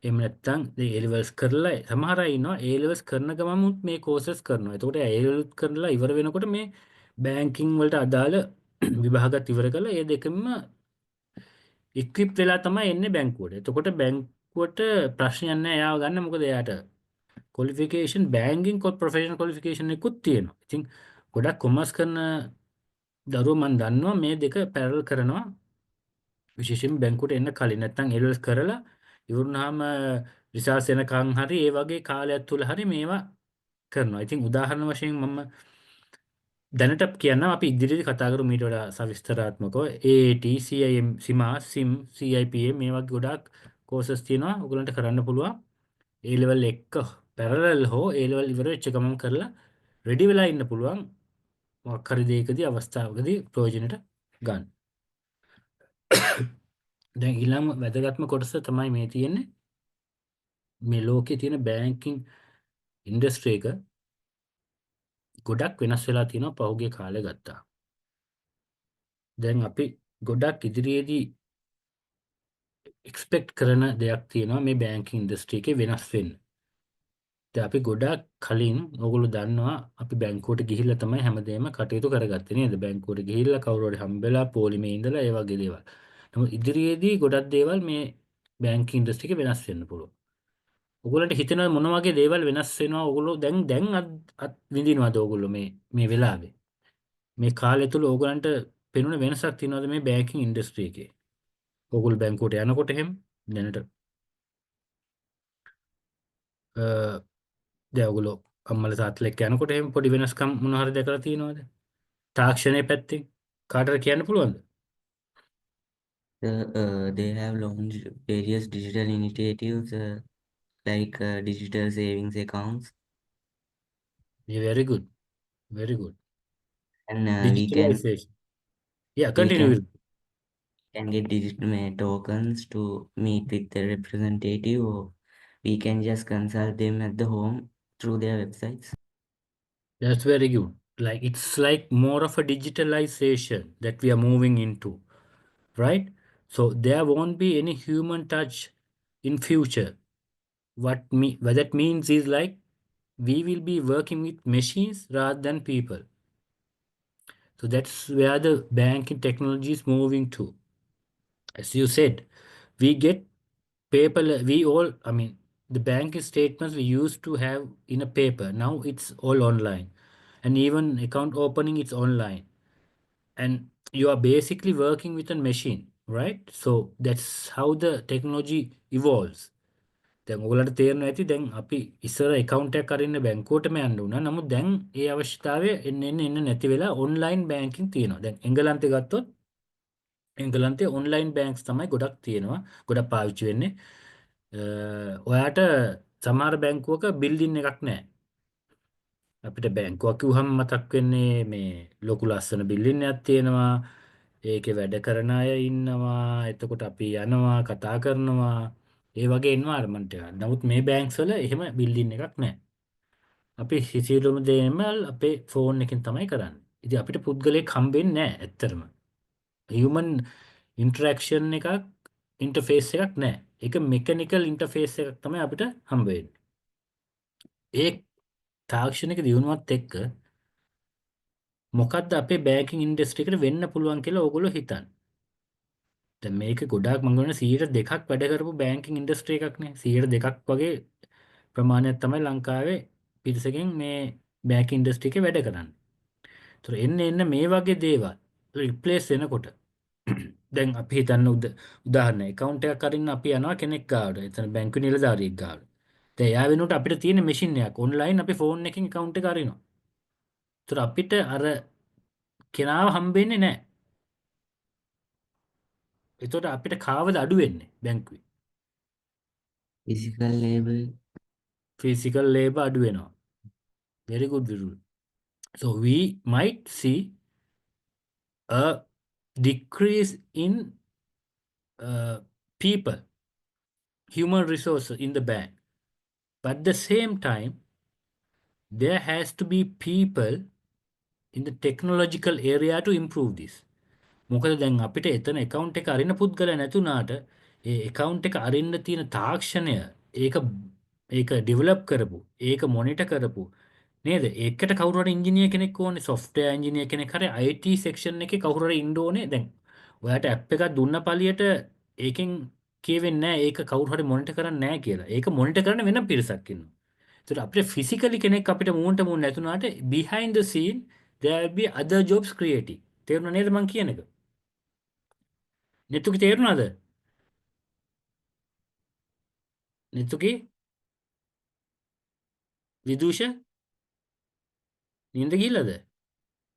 එහෙම නැත්නම් A levels කරලා සමහර අය ඉන්නවා A levels කරන ගමන්මුත් මේ කෝසස් කරනවා. එතකොට A levels කරලා ඉවර වෙනකොට මේ බැංකින් වලට අදාළ විභාගات ඉවර කරලා ඒ දෙකම ඉක්විප් වෙලා තමයි එන්නේ බැංකුවට. එතකොට බැංකුවට ප්‍රශ්නයක් නැහැ එයාව ගන්න. මොකද එයාට ක්වොලිෆිකේෂන් බැංකින් ප්‍රොෆෙෂනල් ක්වොලිෆිකේෂන් එකකුත් තියෙනවා. ඉතින් ගොඩක් කොමර්ස් කරන දරුවෝ මම දන්නවා මේ දෙක පැරලල් කරනවා. විශේෂයෙන් බැංකුවට එන්න කලින් නැත්නම් A levels කරලා ඉවරුනහම රිසර්ච් එනකන් හරි ඒ වගේ කාලයක් තුල හරි මේවා කරනවා. ඉතින් උදාහරණ වශයෙන් මම දැනට කියන්නම් අපි ඉදිරියේදී කතා කරමු ඊට වඩා සවිස්තරාත්මකව AAT, CIM, CIMA, SIM, CIPA මේ වගේ ගොඩාක් කෝසස් තියෙනවා. ඔයගලන්ට කරන්න පුළුවන්. A level 1 parallel හෝ A level ඉවර වෙච්ච ගමන් කරලා රෙඩි වෙලා ඉන්න පුළුවන්. මොකක් හරි දෙයකදී අවස්ථාවකදී ප්‍රයෝජනෙට ගන්න. දැන් ඊළඟ වැදගත්ම කොටස තමයි මේ තියෙන්නේ. මේ ලෝකේ තියෙන බැංකින් ඉන්ඩස්ට්‍රි එක ගොඩක් වෙනස් වෙලා තියෙනවා පහුගිය කාලේ ගත්තා. දැන් අපි ගොඩක් ඉදිරියේදී එක්ස්පෙක්ට් කරන දෙයක් තියෙනවා මේ බැංකින් ඉන්ඩස්ට්‍රි එකේ වෙනස් වෙන්න. දැන් අපි ගොඩක් කලින් ඕගොල්ලෝ දන්නවා අපි බැංකුවට ගිහිල්ලා තමයි හැමදේම කටයුතු කරගත්තේ නේද? බැංකුවට ගිහිල්ලා කවුරු හරි හම්බෙලා පොලිමේ ඉඳලා ඒ වගේ දේවල්. නමුත් ඉදිරියේදී ගොඩක් දේවල් මේ බැංකින් ඉන්ඩස්ට්‍රි එකේ වෙනස් වෙන්න පුළුවන්. ඔයගොල්ලන්ට හිතෙනවා මොන වගේ දේවල් වෙනස් වෙනවා ඔයගොල්ලෝ දැන් අත් විඳිනවද ඔයගොල්ලෝ මේ වෙලාවේ? මේ කාලය තුල ඕගලන්ට පෙනුන වෙනසක් තියෙනවද මේ බැංකින් ඉන්ඩස්ට්‍රි එකේ? ඕගොල්ලෝ බැංකුවට යනකොට එහෙම දැනට දැන් ඔයගොල්ලෝ අම්මලා තාත්තලා එක්ක යනකොට එහෙම පොඩි වෙනස්කම් මොන හරි දැකලා තියෙනවද? තාක්ෂණයේ පැත්තෙන් කාටද කියන්න පුළුවන්ද? They have launched various digital initiatives like digital savings accounts, Yeah, very good. Very good. and Digitalization. Yeah, we continue. can get digital tokens to meet with the representative, or we can just consult them at the home through their websites. That's very good. Like it's like more of a digitalization that we are moving into, right? So there won't be any human touch in future. What that means is like we will be working with machines rather than people. So that's where the banking technology is moving to. As you said, we get paper. I mean, the banking statements we used to have in a paper. Now it's all online, and even account opening it's online. And you are basically working with a machine, right? So that's how the technology evolves. දැන් ඔයගලන්ට තේරෙනවා ඇති දැන් අපි ඉස්සර account එකක් අරින්න බැංකුවටම යන්න උනා. නමුත් දැන් ඒ අවශ්‍යතාවය එන්න නැති වෙලා online banking තියෙනවා. දැන් එංගලන්තේ ගත්තොත් එංගලන්තේ online banks තමයි ගොඩක් තියෙනවා. ගොඩක් පාවිච්චි වෙන්නේ. ඔයාට සමහර බැංකුවක බිල්ඩින් එකක් නැහැ. අපිට බැංකුවක් කිව්වහම මතක් වෙන්නේ මේ ලොකු ලස්සන බිල්ඩින් එකක් තියෙනවා. ඒකේ වැඩ කරන අය ඉන්නවා. එතකොට අපි යනවා කතා කරනවා. ඒ වගේ එන්වයරන්මන්ට් එකක්. නමුත් මේ බැංක්ස් වල එහෙම බිල්ඩින් එකක් නැහැ. අපි සිසිලුම දේමල් අපේ ෆෝන් එකෙන් තමයි කරන්නේ. ඉතින් අපිට පුද්ගලයෙක් හම්බෙන්නේ නැහැ ඇත්තටම. හියුමන් ඉන්ටරැක්ෂන් එකක් ඉන්ටර්ෆේස් එකක් නැහැ. ඒක මෙකැනිකල් ඉන්ටර්ෆේස් එකක් තමයි අපිට හම්බ වෙන්නේ. ඒ තාක්ෂණික දියුණුවත් එක්ක මොකද්ද අපේ බැංකින් ඉන්ඩස්ට්‍රි එකට වෙන්න පුළුවන් කියලා ඕගොල්ලෝ හිතන්නේ? දැන් මේක ගොඩාක් මම කියනවා 102ක් වැඩ කරපු බැංකින් ඉන්ඩස්ට්‍රි එකක් නේ. 102ක් වගේ ප්‍රමාණයක් තමයි ලංකාවේ පිරිසකින් මේ බැංකින් ඉන්ඩස්ට්‍රි එකේ වැඩ කරන්නේ. ඒතර එන්න මේ වගේ දේවල් රිප්ලේස් වෙනකොට දැන් අපි හිතන්න උදාහරණ account එකක් අරින්න අපි යනවා කෙනෙක් ගාවට. එතන බැංකු නිලධාරියෙක් ගාවට. දැන් එයා වෙනුවට අපිට තියෙන මැෂින් එකක් ඔන්ලයින් අපි ෆෝන් එකකින් account එක අරිනවා. ඒතර අපිට අර කෙනාව හම්බෙන්නේ නැහැ. එතකොට අපිට කාවද අඩු වෙන්නේ බැංකුවේ? Physical labor. ෆිසිකල් ලේබර් අඩු වෙනවා. very good Virul. So we might see a decrease in people, human resources in the bank. But at the same time, there has to be people in the technological area to improve this. මොකද දැන් අපිට එතන account එක අරින්න පුද්ගලයා නැතුණාට ඒ account එක අරින්න තියෙන තාක්ෂණය ඒක ඒක develop කරපු ඒක monitor කරපු නේද? ඒකට කවුරු හරි engineer කෙනෙක් ඕනේ, software engineer කෙනෙක් හරි IT section එකේ කවුරු හරි ඉන්න ඕනේ. දැන් ඔයාට app එකක් දුන්න පළියට ඒකෙන් කියවෙන්නේ නැහැ ඒක කවුරු හරි monitor කරන්නේ නැහැ කියලා. ඒක monitor කරන වෙනම පිරිසක් ඉන්නවා. ඒතර අපිට physically කෙනෙක් අපිට මූණට මූණ නැතුණාට behind the scene there will be other jobs creating. තේරුණා නේද මං කියන එක? නෙතුකි තේරුණාද? නෙතුකි විදූෂ නින්ද ගිහලාද?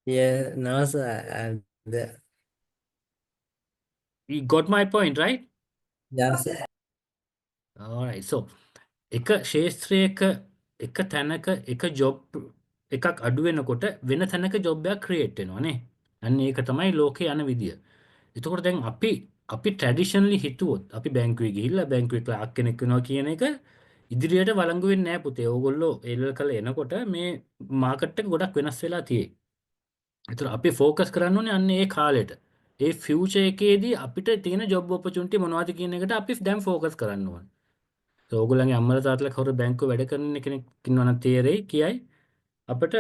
Yeah, no, sir. You got my point, right? Yeah, sir. All right. So එක ශේත්‍රයක එක තැනක එක ජොබ් එකක් අඩු වෙනකොට වෙන තැනක ජොබ් එකක් ක්‍රියේට් වෙනවානේ. අන්න ඒක තමයි ලෝකේ යන විදිය. එතකොට දැන් අපි ට්‍රැඩිෂනලි හිතුවොත් අපි බැංකුවේ ගිහිල්ලා බැංකුවේ ක්ලාක් කෙනෙක් වෙනවා කියන එක ඉදිරියට වළංගු වෙන්නේ නැහැ පුතේ. ඕගොල්ලෝ ඒලල් කළ එනකොට මේ මාකට් එක ගොඩක් වෙනස් වෙලා තියෙයි. ඒතර අපි ફોකස් කරන්න ඕනේ අන්න ඒ කාලෙට. ඒ ෆියුචර් එකේදී අපිට තියෙන ජොබ් ඔපචුනිටි මොනවද කියන එකට අපි දැන් ફોකස් කරන්න ඕනේ. ඕගොල්ලන්ගේ අම්මලා තාත්තලා කවුරු බැංකුවේ වැඩ කරන කෙනෙක් ඉන්නවා නම් තේරෙයි කියයි අපිට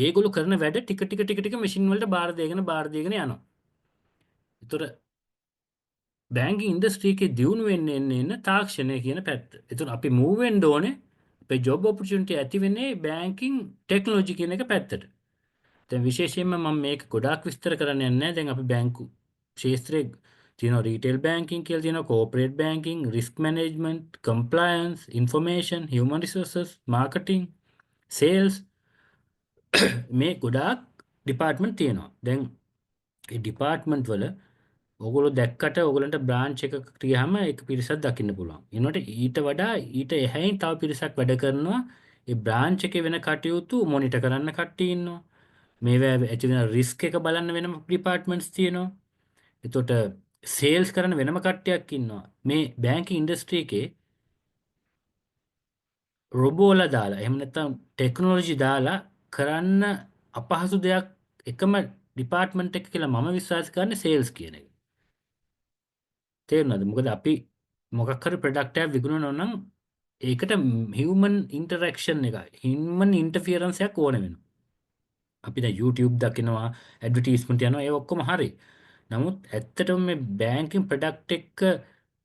ඒගොල්ලෝ කරන වැඩ ටික මැෂින් වලට බාර දෙගෙන යනවා. ඒතර බැංකින් ඉන්ඩස්ට්‍රි එකේ දියුණු වෙන්න එන්න තාක්ෂණය කියන පැත්ත. ඒතර අපි මූව් වෙන්න ඕනේ අපේ ජොබ් ඔපචුනිටි ඇති වෙන්නේ බැංකින් ටෙක්නොලොජි කියන එක පැත්තට. දැන් විශේෂයෙන්ම මම මේක ගොඩාක් විස්තර කරන්න යන්නේ නැහැ. දැන් අපි බැංකු ක්ෂේත්‍රයේ තියෙනවා රීටේල් බැංකින් කියලා තියෙනවා, corporate banking, risk management, compliance, information, human resources, marketing, sales මේ ගොඩාක් ඩිපාර්ට්මන්ට් තියෙනවා. දැන් මේ ඩිපාර්ට්මන්ට් වල ඔයගොල්ලෝ දැක්කට ඔයගලන්ට බ්‍රාන්ච් එකකට ගියාම ඒක පිරිසක් දකින්න පුළුවන්. ඊනොට ඊට වඩා ඊට එහයින් තව පිරිසක් වැඩ කරනවා. ඒ බ්‍රාන්ච් එකේ වෙන කටයුතු මොනිටර් කරන්න කට්ටිය ඉන්නවා. මේවා ඇති වෙන රිස්ක් එක බලන්න වෙනම ඩිපාර්ට්මන්ට්ස් තියෙනවා. එතකොට සේල්ස් කරන වෙනම කට්ටියක් ඉන්නවා. මේ බැංකින් ඉන්ඩස්ට්‍රි එකේ රොබෝලා දාලා එහෙම නැත්නම් ටෙක්නොලොජි දාලා කරන්න අපහසු දෙයක් එකම ඩිපාර්ට්මන්ට් එක කියලා මම විශ්වාස කරන්නේ සේල්ස් කියන එක. තේරුණාද? මොකද අපි මොකක් හරි ප්‍රොඩක්ට් එකක් විකුණනවා නම් ඒකට හියුමන් ඉන්ටරැක්ෂන් එක, හියුමන් ඉන්ටර්ෆියරන්ස් එකක් ඕන වෙනවා. අපි දැන් YouTube දකිනවා, ඇඩ්වර්ටයිස්මන්ට් යනවා, ඒ ඔක්කොම හරි. නමුත් ඇත්තටම මේ බැංකින් ප්‍රොඩක්ට් එක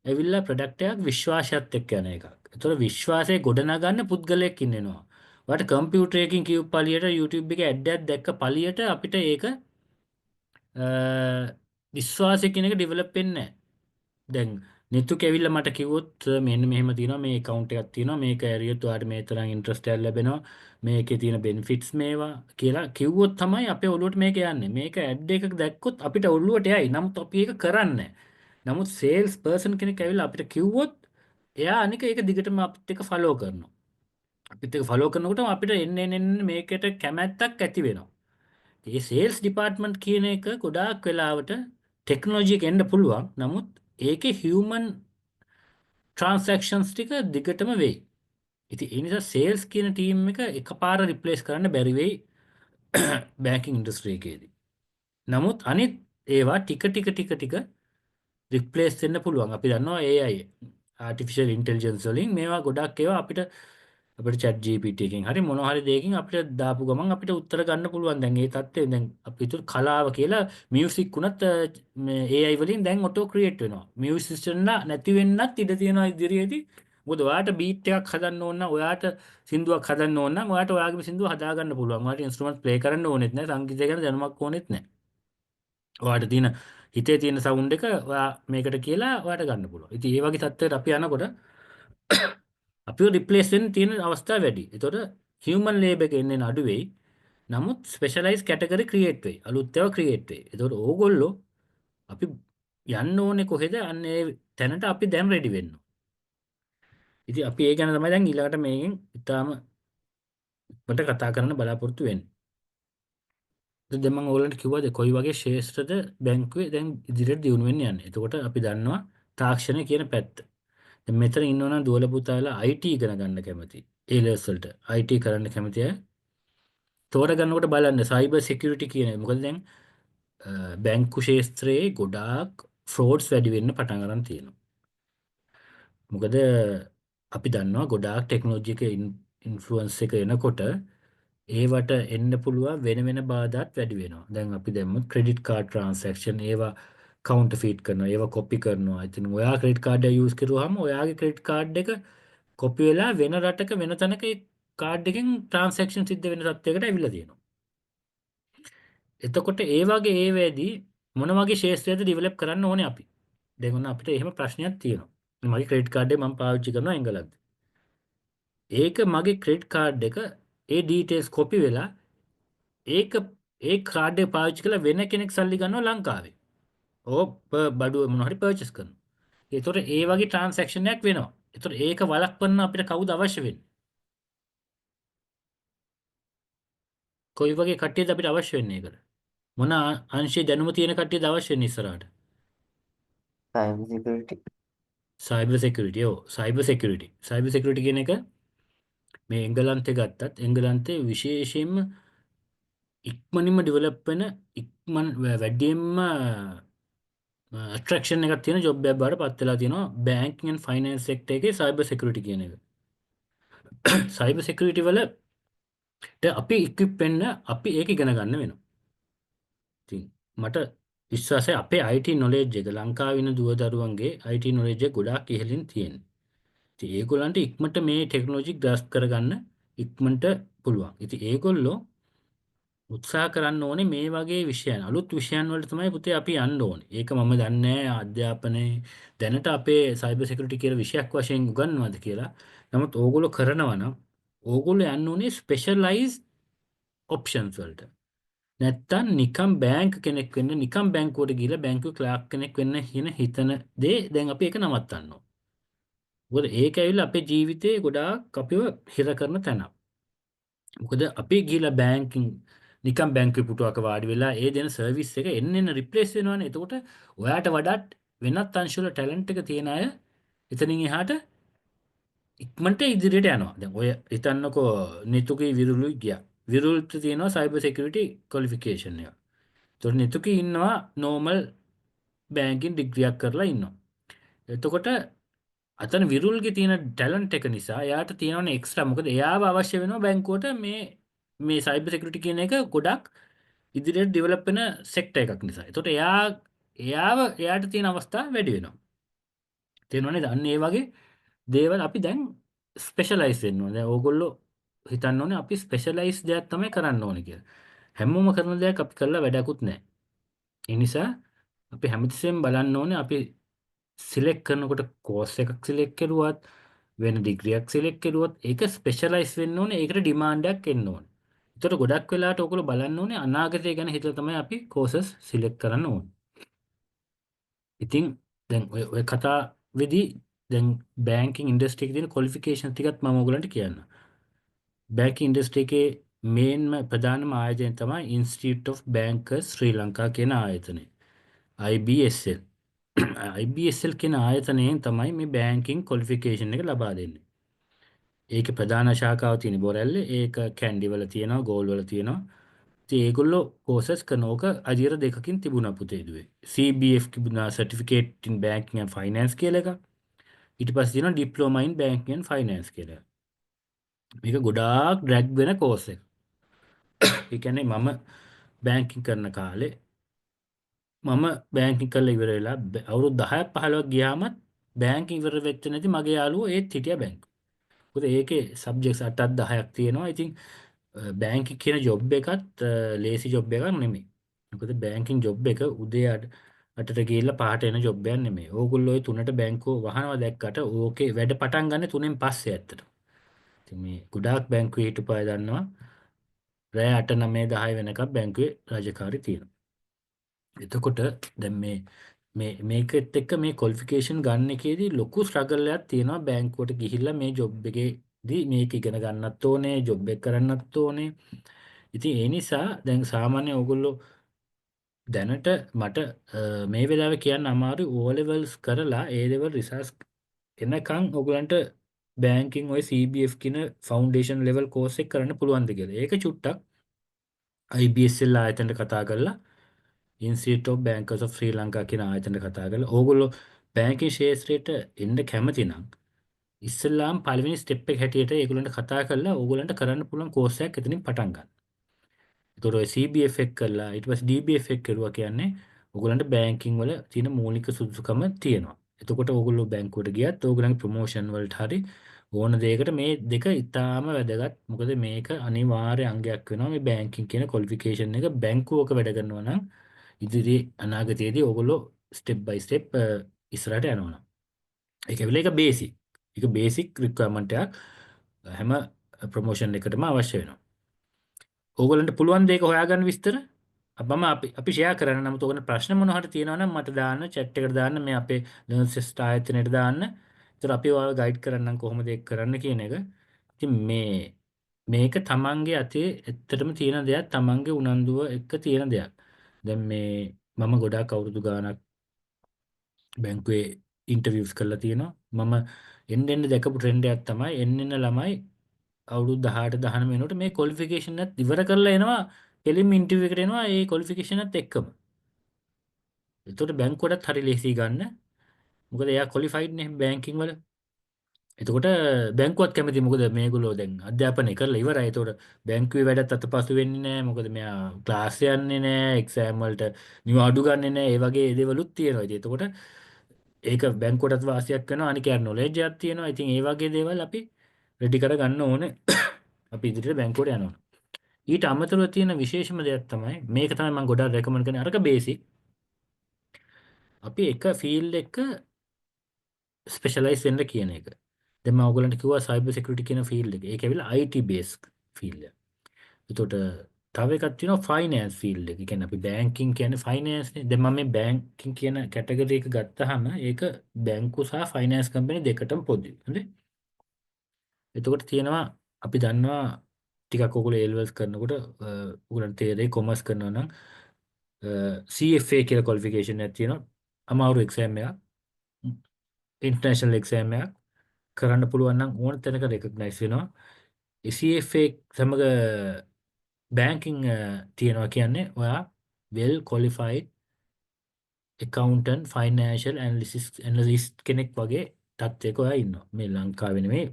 ඇවිල්ලා ප්‍රොඩක්ට් එකක් විශ්වාසයත් එක්ක යන එකක්. ඒතකොට විශ්වාසය ගොඩනගන්න පුද්ගලයෙක් ඉන්නවා. ඔයාලට කම්පියුටර් එකකින් කියු පළියට YouTube එකේ ඇඩ් එකක් දැක්ක පළියට අපිට ඒක විශ්වාසය කියන එක ඩෙවලොප් වෙන්නේ නැහැ. දැන් නිතුක ඇවිල්ලා මට කිව්වොත් මෙන්න මෙහෙම තියෙනවා මේ account එකක් තියෙනවා මේක ඇරියොත් ඔයාලට මේ තරම් interest එකක් ලැබෙනවා මේකේ තියෙන benefits මේවා කියලා කිව්වොත් තමයි අපේ ඔළුවට මේක යන්නේ. මේක ad එකක් දැක්කොත් අපිට ඔළුවට යයි. නමුත් අපි ඒක කරන්නේ නමුත් sales person කෙනෙක් ඇවිල්ලා අපිට කිව්වොත් එයා අනික ඒක දිගටම අපිත් එක්ක follow කරනවා. අපිත් එක්ක follow කරනකොට අපිට එන්න මේකට කැමැත්තක් ඇති වෙනවා. ඒ sales department කියන එක ගොඩාක් වෙලාවට ටෙක්නොලොජි එක එන්න පුළුවන්. නමුත් ඒකේ human transactions ටික දිගටම වෙයි. ඉතින් ඒ නිසා sales කියන ටීම් එක එකපාර replace කරන්න බැරි වෙයි banking industry එකේදී. නමුත් අනිත් ඒවා ටික replace වෙන්න පුළුවන්. අපි දන්නවා AI artificial intelligence වලින් මේවා ගොඩක් ඒවා අපිට chat GPT එකෙන් හරි මොනවා හරි දෙයකින් අපිට දාපු ගමන් අපිට උත්තර ගන්න පුළුවන්. දැන් ඒ තත්ත්වය දැන් අපි හිතුව කලාව කියලා මියුසික් උනත් මේ AI වලින් දැන් ඔටෝ ක්‍රියේට් වෙනවා. මියුසිෂියන්ලා නැති වෙන්නත් ඉඩ තියෙනවා ඉදිරියේදී. මොකද ඔයාට බීට් එකක් හදන්න ඕන නම් ඔයාට සින්දුවක් හදන්න ඕන නම් ඔයාට ඔයාගේම සින්දුව හදා ගන්න පුළුවන්. ඔයාට ඉන්ස්ට්‍රුමන්ට් ප්ලේ කරන්න ඕනෙත් නැහැ. සංගීතය ගැන දැනුමක් ඕනෙත් නැහැ. ඔයාට තියෙන හිතේ තියෙන සවුන්ඩ් එක ඔයා මේකට කියලා ඔයාට ගන්න පුළුවන්. ඉතින් ඒ වගේ තත්ත්වයකට අපි යනකොට අපිව රිප්ලේස් වෙන්න තියෙන අවස්ථා වැඩි. ඒතකොට හියුමන් ලේබර් එක එන්නේ අඩු වෙයි. නමුත් ස්පෙෂලායිස් කැටගරි ක්‍රියේට් වෙයි. අලුත් ඒවා ක්‍රියේට් වෙයි. ඒතකොට ඕගොල්ලෝ අපි යන්න ඕනේ කොහෙද? අන්න ඒ තැනට අපි දැන් රෙඩි වෙන්න. ඉතින් අපි ඒ ගැන තමයි දැන් ඊළඟට මේකෙන් ඉතාලම මට කතා කරන්න බලාපොරොත්තු වෙන්නේ. දැන් මම ඕගොල්ලන්ට කිව්වද කොයි වගේ ශේෂ්ත්‍රද බැංකුවේ දැන් ඉදිරියට දියුණු වෙන්න යන්නේ. එතකොට අපි දන්නවා තාක්ෂණය කියන පැත්ත. දැන් මෙතන ඉන්නවනම් දුවල පුතාලා IT ඉගෙන ගන්න කැමති. A levels වලට IT කරන්න කැමති අය තෝරගන්නකොට බලන්න සයිබර් සිකියුරිටි කියන එක. මොකද දැන් බැංකු ශේෂ්ත්‍රයේ ගොඩාක් ෆ්‍රෝඩ්ස් වැඩි වෙන්න පටන් ගන්න තියෙනවා. මොකද අපි දන්නවා ගොඩාක් ටෙක්නොලොජි එක ඉන්ෆ්ලුවන්ස් එක එනකොට ඒවට එන්න පුළුවන් වෙන වෙන බාධාත් වැඩි වෙනවා. දැන් අපි දැම්මොත් ක්‍රෙඩිට් කාඩ් ට්‍රාන්සැක්ෂන් ඒවා කවුන්ටර්ෆීට් කරනවා, ඒවා කොපි කරනවා. ඉතින් ඔයා ක්‍රෙඩිට් කාඩ් එක යූස් කරුවාම ඔයාගේ ක්‍රෙඩිට් කාඩ් එක කොපි වෙලා වෙන රටක වෙන තැනක ඒ කාඩ් එකෙන් ට්‍රාන්සැක්ෂන් සිද්ධ වෙන තත්යකට ඇවිල්ලා තියෙනවා. එතකොට ඒ වගේ ඒවැදී මොන වගේ ශේෂ්ත්‍රයද ඩිවෙලොප් කරන්න ඕනේ අපි? දැන් ඔන්න අපිට එහෙම ප්‍රශ්නයක් තියෙනවා. මගේ ක්‍රෙඩිට් කාඩ් එක මම පාවිච්චි කරනවා එංගලන්තේ. ඒක මගේ ක්‍රෙඩිට් කාඩ් එක ඒ ඩීටේල්ස් කොපි වෙලා ඒක ඒ කාඩ් එක පාවිච්චි කරලා වෙන කෙනෙක් සල්ලි ගන්නවා ලංකාවේ. බඩුව මොනවා හරි පර්චේස් කරනවා. ඒතකොට ඒ වගේ ට්‍රාන්සැක්ෂන් එකක් වෙනවා. ඒතකොට ඒක වළක්වන්න අපිට කවුද අවශ්‍ය වෙන්නේ? කොයි වගේ කට්ටියද අපිට අවශ්‍ය වෙන්නේ ඒකට? මොන අංශයේ දැනුම තියෙන කට්ටියද අවශ්‍ය වෙන්නේ ඉස්සරහට? cyber security. Cyber security. ඔව් සයිබර් සිකියුරිටි. සයිබර් සිකියුරිටි කියන එක මේ එංගලන්තේ ගත්තත් එංගලන්තේ විශේෂයෙන්ම ඉක්මනින්ම ඩෙවලොප් වෙන වැඩියෙන්ම ඇට්‍රැක්ෂන් එකක් තියෙන ජොබ් එකක් බවට පත් වෙලා තියෙනවා බැංකින් ඇන්ඩ් ෆයිනෑන්ස් සෙක්ටර් එකේ සයිබර් සිකියුරිටි කියන එක. සයිබර් සිකියුරිටි වලට අපි ඉක්විප් වෙන්න අපි ඒක ඉගෙන ගන්න වෙනවා. ඉතින් මට විශ්වාසයි අපේ IT knowledge එක ලංකාවේ ඉන්න දුව දරුවන්ගේ IT knowledge එක ගොඩාක් ඉහළින් තියෙනවා. ඉතින් ඒගොල්ලන්ට ඉක්මනට මේ ටෙක්නොලොජි ග්‍රාස්ප් කරගන්න ඉක්මනට පුළුවන්. ඉතින් ඒගොල්ලෝ උත්සාහ කරන්න ඕනේ මේ වගේ විෂයන් අලුත් විෂයන් වලට තමයි පුතේ අපි යන්න ඕනේ. ඒක මම දන්නේ අධ්‍යාපනයේ දැනට අපේ සයිබර් සිකියුරිටි කියලා විෂයක් වශයෙන් උගන්වනවද කියලා. නමුත් ඕගොල්ලෝ කරනවා නම් ඕගොල්ලෝ යන්න ඕනේ ස්පෙෂලායිස් ඔප්ෂන්ස් වලට. නැත්තම් නිකම් බැංක් කෙනෙක් වෙන්න නිකම් බැංකුවට ගිහලා බැංකුවේ ක්ලර්ක් කෙනෙක් වෙන්න හිතන දේ දැන් අපි ඒක නවත්තන්න ඕනේ. මොකද ඒක ඇවිල්ලා අපේ ජීවිතේ ගොඩාක් අපිව හිර කරන තැනක්. මොකද අපි ගිහලා බැංකින් නිකම් බැංකුවේ පුටුවක වාඩි වෙලා ඒ දෙන සර්විස් එක එන්න රිප්ලේස් වෙනවනේ. එතකොට ඔයාට වඩාත් වෙනත් අංශවල ටැලන්ට් එක තියෙන අය එතනින් එහාට ඉක්මනට ඉදිරියට යනවා. දැන් ඔය හිතන්නකෝ නිතුකී විරුළුයි ගියා. විරුල්ට තියෙනවා සයිබර් සිකියුරිටි ක්වොලිෆිකේෂන් එක. ඒතකොට නිතුකී ඉන්නවා නෝමල් බැංකින් ඩිග්‍රියක් කරලා ඉන්නවා. එතකොට අතන විරුල්ගේ තියෙන ටැලන්ට් එක නිසා එයාට තියෙනවනේ එක්ස්ට්‍රා. මොකද එයාව අවශ්‍ය වෙනවා බැංකුවට මේ සයිබර් සිකියුරිටි කියන එක ගොඩක් ඉදිරියට ඩෙවලොප් වෙන සෙක්ටර් එකක් නිසා. ඒතකොට එයාට තියෙන අවස්ථා වැඩි වෙනවා. තේරෙනවද? අන්න ඒ වගේ දේවල් අපි දැන් ස්පෙෂලායිස් වෙන්න ඕනේ. දැන් ඕගොල්ලෝ හිතන්න ඕනේ අපි ස්පෙෂලායිස් දෙයක් තමයි කරන්න ඕනේ කියලා. හැමෝම කරන දෙයක් අපි කරලා වැඩකුත් නැහැ. ඒ නිසා අපි හැමතිස්සෙම බලන්න ඕනේ අපි සිලෙක්ට් කරනකොට කෝස් එකක් සිලෙක්ට් කරුවත් වෙන ඩිග්‍රියක් සිලෙක්ට් කරුවොත් ඒක ස්පෙෂලායිස් වෙන්න ඕනේ. ඒකට ඩිමාන්ඩ් එකක් එන්න ඕනේ. ඒතර ගොඩක් වෙලාවට ඔයගොල්ලෝ බලන්න ඕනේ අනාගතය ගැන හිතලා තමයි අපි කෝසස් සිලෙක්ට් කරන්න ඕනේ. ඉතින් දැන් ඔය කතාවේදී දැන් බැංකින් ඉන්ඩස්ට්‍රි එකේ තියෙන ක්වොලිෆිකේෂන් ටිකත් මම ඔයගොල්ලන්ට කියන්නම්. බැංකින් ඉන්ඩස්ට්‍රි එකේ මේන්ම ප්‍රධානම ආයතනය තමයි Institute of Bankers ශ්‍රී ලංකා කියන ආයතනය. IBSL. IBSL කියන ආයතනයෙන් තමයි මේ බැංකින් ක්වොලිෆිකේෂන් එක ලබා දෙන්නේ. ඒකේ ප්‍රධාන ශාඛාව තියෙන බොරැල්ලේ ඒක කැන්ඩි වල තියෙනවා, ගෝල් වල තියෙනවා. ඉතින් ඒගොල්ලෝ කෝසස් කරනෝක අදියර දෙකකින් තිබුණා පුතේ දුවේ. CBF තිබුණා Certificate in Banking and Finance කියලා එකක්. ඊට පස්සේ තියෙනවා Diploma in Banking and Finance කියලා. මේක ගොඩාක් ඩ්‍රැග් වෙන කෝස් එක. ඒ කියන්නේ මම බැංකින් කරන කාලේ මම බැංකින් කරලා ඉවර වෙලා අවුරුදු 10ක් 15ක් ගියාමත් බැංකින් ඉවර වෙච්ච නැති මගේ යාළුවෝ ඒත් හිටියා බැංකුවේ. මොකද ඒකේ සබ්ජෙක්ට්ස් 8ක් 10ක් තියෙනවා. ඉතින් බැංකින් කියන ජොබ් එකත් ලේසි ජොබ් එකක් නෙමෙයි. මොකද බැංකින් ජොබ් එක උදේ 8ට ගිහිල්ලා 5ට එන ජොබ් එකක් නෙමෙයි. ඕගොල්ලෝ ওই 3ට බැංකුව වහනවා දැක්කට ඕකේ වැඩ පටන් ගන්න 3න් පස්සේ ඇත්තට. ඉතින් මේ ගොඩාක් බැංකුවේ හිටපු අය දන්නවා රෑ 8 9 10 වෙනකම් බැංකුවේ රාජකාරී තියෙනවා. එතකොට දැන් මේකෙත් එක්ක මේ ක්වොලිෆිකේෂන් ගන්න එකේදී ලොකු ස්ට්‍රගල් එකක් තියෙනවා බැංකුවට ගිහිල්ලා මේ ජොබ් එකේ දී මේක ඉගෙන ගන්නත් ඕනේ, ජොබ් එක කරන්නත් ඕනේ. ඉතින් ඒ නිසා දැන් සාමාන්‍ය ඔයගොල්ලෝ දැනට මට මේ වෙලාවේ කියන්න අමාරුයි O levels කරලා A level results එනකන් ඔයගලන්ට බැංකින් ඔය CBF කියන ෆවුන්ඩේෂන් ලෙවල් කෝස් එක කරන්න පුළුවන්ද කියලා. ඒක චුට්ටක් IBSL ආයතනට කතා කරලා Institute of Bankers of Sri Lanka කියන ආයතනට කතා කරලා ඕගොල්ලෝ බැංකින් ශාස්ත්‍රයට එන්න කැමති නම් ඉස්සෙල්ලාම පළවෙනි ස්ටෙප් එක හැටියට ඒගොල්ලන්ට කතා කරලා ඕගොල්ලන්ට කරන්න පුළුවන් කෝස් එකක් එතනින් පටන් ගන්න. ඒතකොට ඔය CBF එක කරලා ඊට පස්සේ DBF එක කරුවා කියන්නේ ඕගොල්ලන්ට බැංකින් වල තියෙන මූලික සුදුසුකම තියෙනවා. එතකොට ඕගොල්ලෝ බැංකුවට ගියත් ඕගොල්ලන්ගේ ප්‍රොමෝෂන් වලට හරි ඕන දෙයකට මේ දෙක ඉතාම වැදගත්. මොකද මේක අනිවාර්ය අංගයක් වෙනවා මේ බැංකින් කියන ක්වොලිෆිකේෂන් එක බැංකුවක වැඩ කරනවා නම් ඉදිරියේ අනාගතයේදී ඕගොල්ලෝ ස්ටෙප් බයි ස්ටෙප් ඉස්සරහට යනවා. ඒක වෙල එක බේසික්. ඒක බේසික් රික්වයර්මන්ට් එකක් හැම ප්‍රොමෝෂන් එකටම අවශ්‍ය වෙනවා. ඕගොල්ලන්ට පුළුවන් දෙයක හොයාගන්න විස්තර මම අපි ෂෙයා කරන්න. නමුත් ඕගොල්ලන්ට ප්‍රශ්න මොනවා හරි තියෙනවා නම් මට දාන්න chat එකට දාන්න මේ අපේ ලර්න්ස් ආයතනයට දාන්න. ඒතර අපි ඔයාලව ගයිඩ් කරන්නම් කොහොමද ඒක කරන්න කියන එක. ඉතින් මේක තමන්ගේ අතේ ඇත්තටම තියෙන දෙයක්, තමන්ගේ උනන්දුව එක්ක තියෙන දෙයක්. දැන් මේ මම ගොඩාක් අවුරුදු ගාණක් බැංකුවේ ඉන්ටර්විව්ස් කරලා තියෙනවා. මම එන්න දැකපු ට්‍රෙන්ඩ් එකක් තමයි එන්න ළමයි අවුරුදු 18 19 වෙනකොට මේ ක්වොලිෆිකේෂන් එකත් ඉවර කරලා එනවා. කෙලින්ම ඉන්ටර්විව් එකට එනවා ඒ ක්වොලිෆිකේෂන් එකත් එක්කම. එතකොට බැංකුවටත් හරි ලේසි ගන්න. මොකද එයා ක්වොලිෆයිඩ් නේ බැංකින් වල. එතකොට බැංකුවත් කැමති. මොකද මේගොල්ලෝ දැන් අධ්‍යාපනය කරලා ඉවරයි. එතකොට බැංකුවේ වැඩත් අතපසු වෙන්නේ නැහැ. මොකද මෙයා ක්ලාස් යන්නේ නැහැ, එක්සෑම් වලට නිව අඩු ගන්නෙ නැහැ. ඒ වගේ දේවලුත් තියෙනවා. ඉතින් එතකොට ඒක බැංකුවටත් වාසියක් වෙනවා. අනික යාර නොලෙජ් එකක් තියෙනවා. ඉතින් ඒ වගේ දේවල් අපි රෙඩි කරගන්න ඕනේ. අපි ඉදිරියට බැංකුවට යනවා. ඊට අමතරව තියෙන විශේෂම දෙයක් තමයි මේක තමයි මම ගොඩාක් රෙකමන්ඩ් කරන්නේ. අරක බේසික්. අපි එක ෆීල්ඩ් එක ස්පෙෂලායිස් වෙන්න කියන එක. දැන් මම ඔයගලන්ට කිව්වා සයිබර් සිකියුරිටි කියන ෆීල්ඩ් එක. ඒක ඇවිල්ලා IT බේස්ඩ් ෆීල්ඩ් එක. ඒතකොට තව එකක් තියෙනවා ෆයිනෑන්ස් ෆීල්ඩ් එක. ඒ කියන්නේ අපි බැංකින් කියන්නේ ෆයිනෑන්ස් නේ. දැන් මම මේ බැංකින් කියන කැටගරි එක ගත්තාම ඒක බැංකු සහ ෆයිනෑන්ස් කම්පැනි දෙකටම පොදුයි. හරි? එතකොට තියෙනවා අපි දන්නවා ටිකක් ඔයගොල්ලෝ A levels කරනකොට ඔයගලන්ට තේරෙයි කොමර්ස් කරනවා නම් CFA කියලා ක්වොලිෆිකේෂන් එකක් තියෙනවා. අමාරු එක්සෑම් එකක්. ඉන්ටර්නැෂනල් එක්සෑම් එකක් කරන්න පුළුවන් නම් ඕන තැනක රෙකග්නයිස් වෙනවා. ඒ CFA සමග බැංකින් තියෙනවා කියන්නේ ඔයා well qualified accountant financial analyst කෙනෙක් වගේ තත්ත්වයක ඔයා ඉන්නවා. මේ ලංකාවේ නෙමෙයි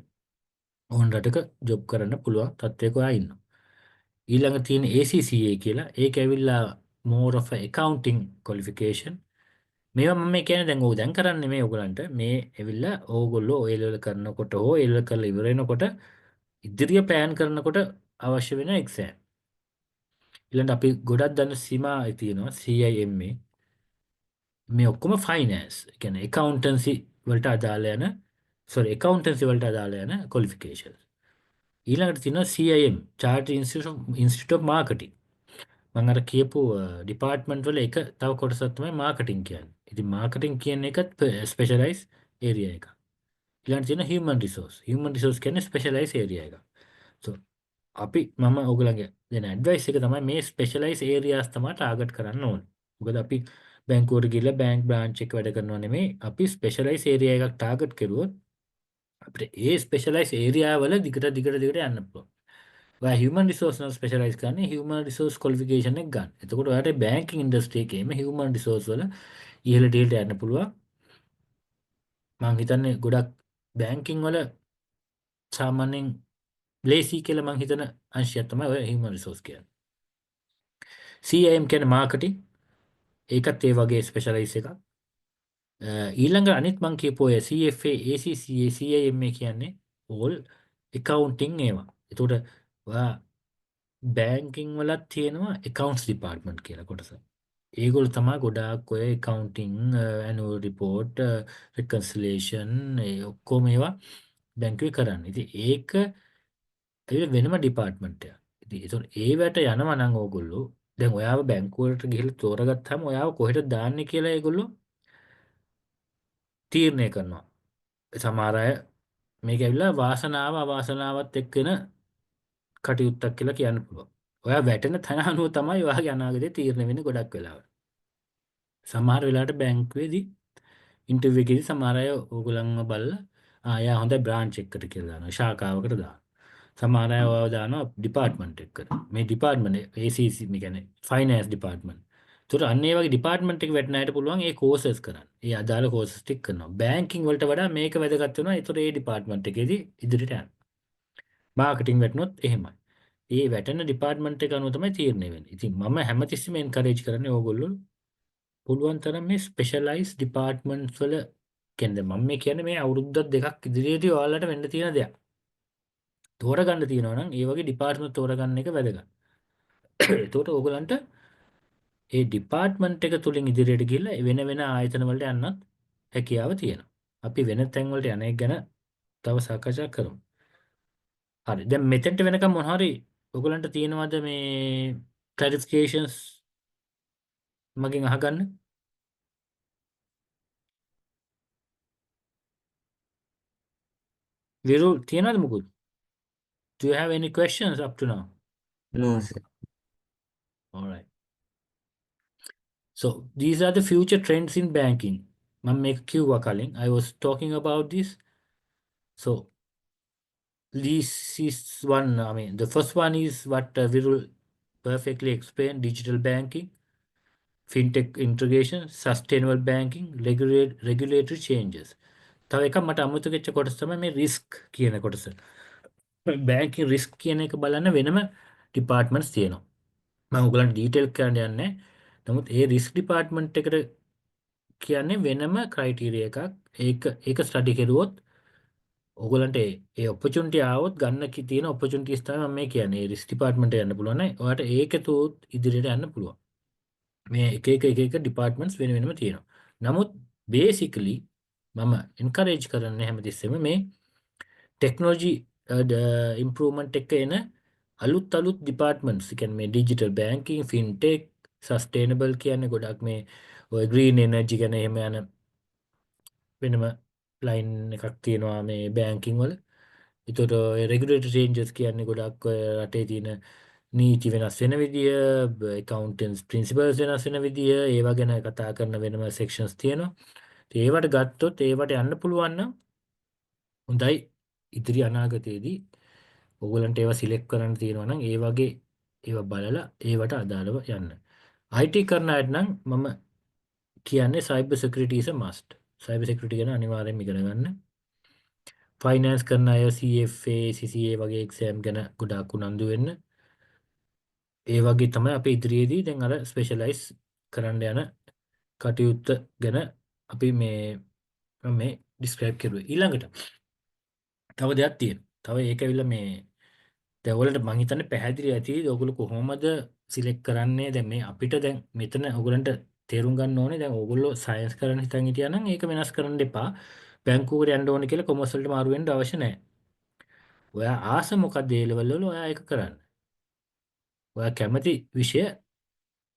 ඕන රටක ජොබ් කරන්න පුළුවන් තත්ත්වයක ඔයා ඉන්නවා. ඊළඟ තියෙන ACCA කියලා ඒක ඇවිල්ලා more of a accounting qualification. මේවා මම කියන්නේ දැන් ඕක දැන් කරන්නේ මේ ඔයගලන්ට මේ ඇවිල්ලා ඕගොල්ලෝ ඔය ලෙවල් කරනකොට හෝ ඒ ලෙවල් කරලා ඉවර වෙනකොට ඉදිරිය ප්ලෑන් කරනකොට අවශ්‍ය වෙන එක්සෑම්. ඊළඟට අපි ගොඩක් දන්න සීමා තියෙනවා CIMA. මේ ඔක්කොම ෆයිනෑන්ස්. ඒ කියන්නේ accountancy වලට අදාළ යන accountancy වලට අදාළ යන qualifications. ඊළඟට තියෙනවා CIM Chartered Institute of Marketing. මම අර කියපු ඩිපාර්ට්මන්ට් වල එක තව කොටසක් තමයි මාකටිං කියන්නේ. ඉතින් මාකටිං කියන එකත් ස්පෙෂලායිස් ඒරියා එකක්. ඊළඟට තියෙන human resource. human resource කියන්නේ ස්පෙෂලායිස් ඒරියා එකක්. so මම ඔයගලගේ දෙන ඇඩ්වයිස් එක තමයි මේ ස්පෙෂලායිස් ඒරියාස් තමයි ටාගට් කරන්න ඕනේ. මොකද අපි බැංකුවට ගිහලා බැංක් බ්‍රාන්ච් එක වැඩ කරනවා නෙමෙයි. අපි ස්පෙෂලායිස් ඒරියා එකක් ටාගට් කරුවොත් අපිට ඒ ස්පෙෂලායිස් ඒරියා වල දිගට යන්න පුළුවන්. ඔයා human resource නම් ස්පෙෂලායිස් කරන්නේ human resource qualification එක ගන්න. එතකොට ඔයාට බැංකින් ඉන්ඩස්ට්‍රි එකේම human resource වල ඉහළ ඩේට යන්න පුළුවන්. මම හිතන්නේ ගොඩක් බැංකින් වල සාමාන්‍යයෙන් ලේසි කියලා මම හිතන අංශයක් තමයි ඔය human resource කියන්නේ. CIM කියන්නේ මාකටිං. ඒකත් ඒ වගේ ස්පෙෂලායිස් එකක්. ඊළඟ අනිත් මම කියපු ඔය CFA, ACCA, CIMA කියන්නේ all accounting ඒවා. එතකොට ඔයා බැංකින් වලත් තියෙනවා accounts department කියලා කොටස. ඒගොල්ලෝ තමයි ගොඩාක් ඔය accounting, annual report, reconciliation ඒ ඔක්කොම ඒවා බැංකුවේ කරන්නේ. ඉතින් ඒක වෙනම ඩිපාර්ට්මන්ට් එකක්. ඉතින් ඒවට යනවා නම් ඕගොල්ලෝ දැන් ඔයාව බැංකුවකට ගිහිල්ලා තෝරගත්තාම ඔයාව කොහෙට දාන්නේ කියලා ඒගොල්ලෝ තීරණය කරනවා. සමහර අය මේක ඇවිල්ලා වාසනාව අවාසනාවත් එක්කෙන කටයුත්තක් කියලා කියන්න පුළුවන්. ඔයා වැටෙන තැන අනුව තමයි ඔයාගේ අනාගතය තීරණය වෙන්නේ ගොඩක් වෙලාවට. සමහර වෙලාවට බැංකුවේදී ඉන්ටර්විව් එකේදී සමහර අය ඕගොල්ලන්ව බලලා එයා හොඳයි බ්‍රාන්ච් එකකට කියලා දානවා. ශාඛාවකට දානවා. සමහර අය ඔයාව දානවා ඩිපාර්ට්මන්ට් එකකට. මේ ඩිපාර්ට්මන්ට් ACC මේ කියන්නේ ෆයිනෑන්ස් ඩිපාර්ට්මන්ට්. ඒතකොට අන්න ඒ වගේ ඩිපාර්ට්මන්ට් එක වැටෙන අයට පුළුවන් ඒ කෝසස් කරන්න. ඒ අදාළ කෝසස් ටික කරනවා. බැංකින් වලට වඩා මේක වැදගත් වෙනවා. ඒතකොට ඒ ඩිපාර්ට්මන්ට් එකේදී ඉදිරියට යන්න. මාකටිං වැටුනොත් එහෙමයි. ඒ වැටෙන ඩිපාර්ට්මන්ට් එක අනුව තමයි තීරණය වෙන්නේ. ඉතින් මම හැමතිස්සෙම එන්කරේජ් කරන්නේ ඕගොල්ලෝ පුළුවන් තරම් මේ ස්පෙෂලායිස් ඩිපාර්ට්මන්ට්ස් වල කියන්නේ මම මේ කියන්නේ මේ අවුරුද්දක් දෙකක් ඉදිරියේදී ඔයාලට වෙන්න තියෙන දෙයක්. තෝරගන්න තියෙනවා නම් ඒ වගේ ඩිපාර්ට්මන්ට් තෝරගන්න එක වැදගත්. එතකොට ඕගලන්ට ඒ ඩිපාර්ට්මන්ට් එක තුලින් ඉදිරියට ගිහිල්ලා වෙන වෙන ආයතන වලට යන්නත් හැකියාව තියෙනවා. අපි වෙන තැන් වලට යන එක ගැන තව සාකච්ඡා කරමු. හරි. දැන් මෙතෙන්ට වෙනකම් මොන හරි ඔයගලන්ට තියෙනවද මේ ක්ලැරිෆිකේෂන්ස් මගෙන් අහගන්න? විරු තියෙනවද මොකුත්? Do you have any questions up to now? No, sir. All right. So these are the future trends in banking. මම මේක කිව්වා කලින්. I was talking about this. So this is one, I mean, the first one is what Virul perfectly explained, digital banking, fintech integration, sustainable banking, regulatory changes. තව එකක් මට අමුතු වෙච්ච කොටස තමයි මේ risk කියන කොටස. banking risk කියන එක බලන්න වෙනම departments තියෙනවා. මම ඔයගලන්ට detail කියන්න යන්නේ නැහැ. නමුත් ඒ risk department එකට කියන්නේ වෙනම criteria එකක්. ඒක study කරුවොත් ඔයගලන්ට ඒ opportunity ආවොත් ගන්න තියෙන opportunities තමයි මම මේ කියන්නේ. ඒ risk department එක යන්න පුළුවන් නේ. ඔයාලට ඒකතෝත් ඉදිරියට යන්න පුළුවන්. මේ එක departments වෙන වෙනම තියෙනවා. නමුත් basically මම encourage කරන්නේ හැමතිස්සෙම මේ technology improvement එක එන අලුත් departments කියන්නේ මේ digital banking, fintech, sustainable කියන්නේ ගොඩක් මේ ඔය green energy ගැන එහෙම යන වෙනම line එකක් තියෙනවා මේ banking වල. ඒතකොට regulatory changes කියන්නේ ගොඩක් ඔය රටේ තියෙන නීති වෙනස් වෙන විදිය, accountants principles වෙනස් වෙන විදිය, ඒවා ගැන කතා කරන වෙනම sections තියෙනවා. ඒවට ගත්තොත් ඒවට යන්න පුළුවන් නම් හොඳයි. ඉදිරි අනාගතයේදී ඔයගලන්ට ඒවා සිලෙක්ට් කරන්න තියෙනවා නම් ඒ වගේ ඒවා බලලා ඒවට අදාළව යන්න. IT කරන අයට නම් මම කියන්නේ cyber security is a must. cyber security ගැන අනිවාර්යයෙන්ම ඉගෙන ගන්න. finance කරන අය CFA, CCA වගේ exam ගැන ගොඩාක් උනන්දු වෙන්න. ඒ වගේ තමයි අපි ඉදිරියේදී දැන් අර ස්පෙෂලායිස් කරන්න යන කටයුත්ත ගැන අපි මේ ඩිස්ක්‍රයිබ් කරුවේ. ඊළඟට තව දෙයක් තියෙනවා. තව ඒක ඇවිල්ලා මේ දැන් ඔයගලන්ට මං හිතන්නේ පැහැදිලි ඇති ඔයගොල්ලෝ කොහොමද සිලෙක්ට් කරන්නේ. දැන් මේ අපිට දැන් මෙතන ඔයගලන්ට තේරුම් ගන්න ඕනේ දැන් ඔයගොල්ලෝ සයන්ස් කරන්න හිතන් හිටියා නම් ඒක වෙනස් කරන්න එපා. බැංකුවකට යන්න ඕනේ කියලා කොමර්ස් වලට මාරු වෙන්න අවශ්‍ය නැහැ. ඔයා ආස මොකක්ද ඒ ලෙවල් වල ඔයා ඒක කරන්න. ඔයා කැමති විෂය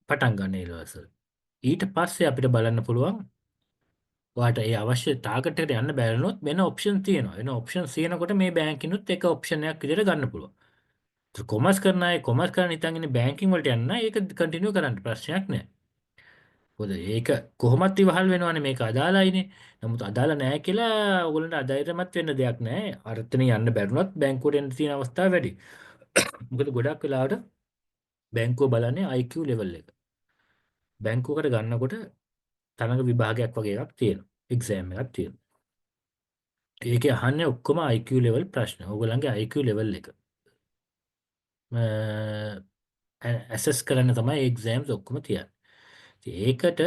පටන් ගන්න ඒ ලෙවල්ස් වල. ඊට පස්සේ අපිට බලන්න පුළුවන් ඔයාට ඒ අවශ්‍ය ටාගට් එකට යන්න බැරිනොත් වෙන ඔප්ෂන් තියෙනවා. වෙන ඔප්ෂන් තියෙනකොට මේ බැංකිනුත් එක ඔප්ෂන් එකක් විදිහට ගන්න පුළුවන්. ඒක කොමර්ස් කරන අය කොමර්ස් කරන්න හිතන් ඉන්නේ බැංකින් වලට යන්න ඒක කන්ටිනියු කරන්න ප්‍රශ්නයක් නැහැ. මොකද ඒක කොහොමත් ඉවහල් වෙනවනේ මේක අදාළයිනේ. නමුත් අදාළ නැහැ කියලා ඔයගොල්ලන්ට අධෛර්යමත් වෙන්න දෙයක් නැහැ. අරතන යන්න බැරිනොත් බැංකුවට එන්න තියෙන අවස්ථා වැඩි. මොකද ගොඩක් වෙලාවට බැංකුව බලන්නේ IQ level එක. බැංකුවකට ගන්නකොට තරඟ විභාගයක් වගේ එකක් තියෙනවා. එක්සෑම් එකක් තියෙනවා. ඒකේ අහන්නේ ඔක්කොම IQ level ප්‍රශ්න. ඕගොල්ලන්ගේ IQ level එක. ඇසස් කරන්න තමයි එක්සෑම්ස් ඔක්කොම තියන්නේ. ඒකට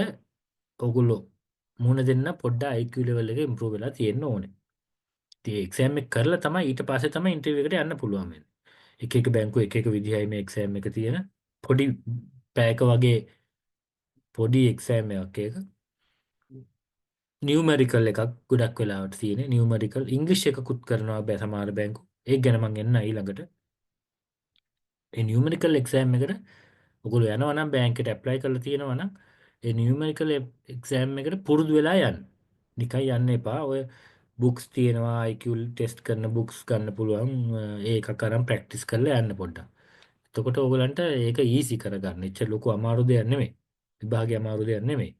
ඔගොල්ලෝ මුණ දෙන්න පොඩ්ඩක් IQ level එක improve වෙලා තියෙන්න ඕනේ. ඉතින් එක්සෑම් එක කරලා තමයි ඊට පස්සේ තමයි ඉන්ටර්විව් එකට යන්න පුළුවන් වෙන්නේ. එක බැංකුව එක විදිහයි මේ එක්සෑම් එක තියෙන. පොඩි පැයක වගේ පොඩි එක්සෑම් එකක් ඒක. නියුමරිකල් එකක් ගොඩක් වෙලාවට තියෙන්නේ. නියුමරිකල් ඉංග්‍රීසි එකකුත් කරනවා බෑ සමහර බැංකු. ඒක ගැන මම එන්න ඊළඟට. ඒ නියුමරිකල් එක්සෑම් එකට ඔයගොල්ලෝ යනවා නම් බැංකුවට ඇප්ලයි කරලා තියෙනවා නම් ඒ නියුමරිකල් එක්සෑම් එකට පුරුදු වෙලා යන්න. නිකන් යන්න එපා. ඔය බුක්ස් තියෙනවා IQ ටෙස්ට් කරන බුක්ස් ගන්න පුළුවන් ඒකක් අරන් ප්‍රැක්ටිස් කරලා යන්න පොඩ්ඩක්. එතකොට ඕගලන්ට ඒක ඊසි කරගන්න. එච්චර ලොකු අමාරු දෙයක් නෙමෙයි. විභාගයේ අමාරු දෙයක් නෙමෙයි.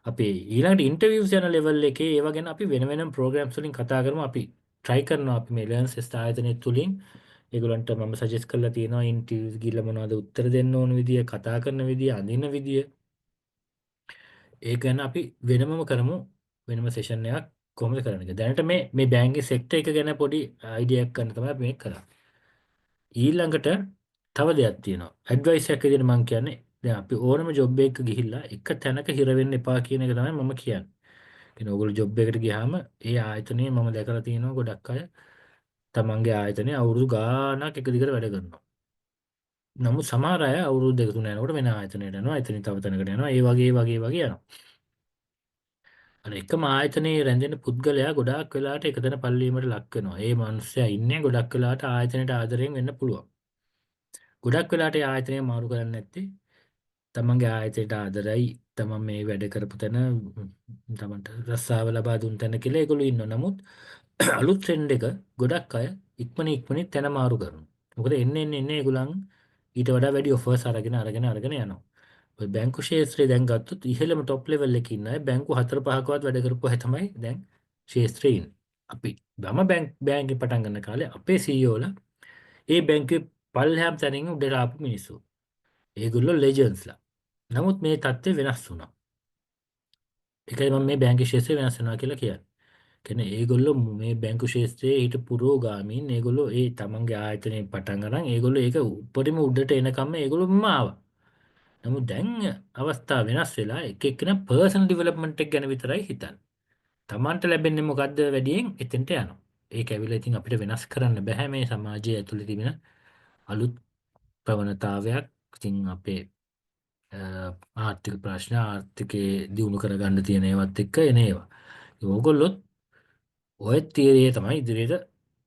අපි ඊළඟට ඉන්ටර්වියුස් යන ලෙවල් එකේ ඒව ගැන අපි වෙන වෙනම ප්‍රෝග්‍රෑම්ස් වලින් කතා කරමු. අපි try කරනවා අපි මේ ලර්න්ස් ටෙස්ට් ආයතනය තුලින් ඒගොල්ලන්ට මම සජෙස්ට් කරලා තියෙනවා ඉන්ටර්වියුස් ගිහලා මොනවද උත්තර දෙන්න ඕන විදිය, කතා කරන විදිය, අඳින විදිය. ඒක ගැන අපි වෙනමම කරමු වෙනම සෙෂන් එකක් කොහොමද කරන්න කියලා. දැනට මේ බැංකින් සෙක්ටර් එක ගැන පොඩි අයිඩියා එකක් ගන්න තමයි අපි මේක කරන්නේ. ඊළඟට තව දෙයක් තියෙනවා. ඇඩ්වයිස් එකක් විදිහට මම කියන්නේ දැන් අපි ඕනම ජොබ් එකක ගිහිල්ලා එක තැනක හිර වෙන්න එපා කියන එක තමයි මම කියන්නේ. කියන්නේ ඕගොල්ලෝ ජොබ් එකට ගියාම ඒ ආයතනයේ මම දැකලා තියෙනවා ගොඩක් අය තමන්ගේ ආයතනයේ අවුරුදු ගාණක් එක දිගට වැඩ කරනවා. නමුත් සමහර අය අවුරුදු දෙක තුන යනකොට වෙන ආයතනයකට යනවා. එතනින් තව තැනකට යනවා. ඒ වගේ යනවා. අර එකම ආයතනයේ රැඳෙන පුද්ගලයා ගොඩාක් වෙලාවට එකතැන පල්ලීමට ලක් වෙනවා. ඒ මනුස්සයා ඉන්නේ ගොඩක් වෙලාවට ආයතනයට ආදරෙන් වෙන්න පුළුවන්. ගොඩක් වෙලාවට ඒ ආයතනය මාරු කරන්නේ නැත්තේ තමන්ගේ ආයතනයට ආදරයි තමන් මේ වැඩ කරපු තැන තමන්ට රස්සාව ලබා දුන් තැන කියලා ඒගොල්ලෝ ඉන්නවා. නමුත් අලුත් ට්‍රෙන්ඩ් එක ගොඩක් අය ඉක්මනින් තැන මාරු කරනවා. මොකද එන්නේ ඒගොල්ලන් ඊට වඩා වැඩි ඔෆර්ස් අරගෙන යනවා. ඔය බැංකු ශාස්ත්‍රය දැන් ගත්තොත් ඉහළම টොප් ලෙවල් එකේ ඉන්න අය බැංකු 4-5කවත් වැඩ කරපු අය තමයි දැන් ශාස්ත්‍රයේ ඉන්නේ. අපි මම බැංකේ පටන් ගන්න කාලේ අපේ CEO ලා ඒ බැංකුවේ පල්ලෙහාම තැනින් උඩට ආපු මිනිස්සු. ඒගොල්ලෝ ලෙජන්ඩ්ස්ලා. නමුත් මේ தත්ත්වය වෙනස් වුණා. ඒකයි මම මේ බැංකු ශාස්ත්‍රය වෙනස් වෙනවා කියලා කියන්නේ. කියන්නේ ඒගොල්ලෝ මේ බැංකු ශාස්ත්‍රයේ ඊට පුරෝගාමීන් ඒගොල්ලෝ ඒ තමන්ගේ ආයතනයේ පටන් අරන් ඒගොල්ලෝ ඒක උඩරිම උඩට එනකම් ඒගොල්ලෝම ආවා. නමුත් දැන් අවස්ථාව වෙනස් වෙලා එක එක්කෙනා පර්සනල් ඩෙවලොප්මන්ට් එක ගැන විතරයි හිතන්නේ. Tamanට ලැබෙන්නේ මොකද්ද වැඩියෙන් එතෙන්ට යනවා. ඒක ඇවිල්ලා ඉතින් අපිට වෙනස් කරන්න බෑ මේ සමාජයේ ඇතුළේ තිබෙන අලුත් ප්‍රවණතාවයක්. ඉතින් අපේ ආර්ථික ප්‍රශ්න ආර්ථිකේ දියුණු කරගන්න තියෙන ඒවත් එක්ක එන ඒවා. ඕගොල්ලොත් ඔය තියරිය තමයි ඉදිරියට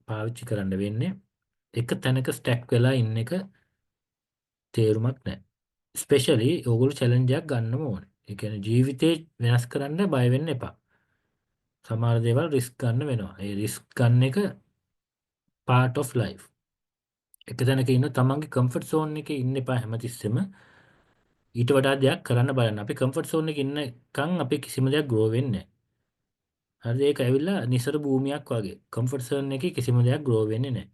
පාවිච්චි කරන්න වෙන්නේ. එක තැනක ස්ටැක් වෙලා ඉන්න එක තේරුමක් නැහැ. ස්පෙෂලි ඕගොල්ලෝ චැලෙන්ජ් එකක් ගන්නම ඕනේ. ඒ කියන්නේ ජීවිතේ වෙනස් කරන්න බය වෙන්න එපා. සමහර දේවල් රිස්ක් ගන්න වෙනවා. ඒ රිස්ක් ගන්න එක part of life. එක තැනක ඉන්න තමන්ගේ කම්ෆර්ට් zone එකේ ඉන්න එපා හැමතිස්සෙම. ඊට වඩා දෙයක් කරන්න බලන්න. අපි කම්ෆර්ට් zone එකේ ඉන්නකම් අපි කිසිම දෙයක් grow වෙන්නේ නැහැ. හරිද? ඒක ඇවිල්ලා නිසර භූමියක් වගේ. කම්ෆර්ට් zone එකේ කිසිම දෙයක් grow වෙන්නේ නැහැ.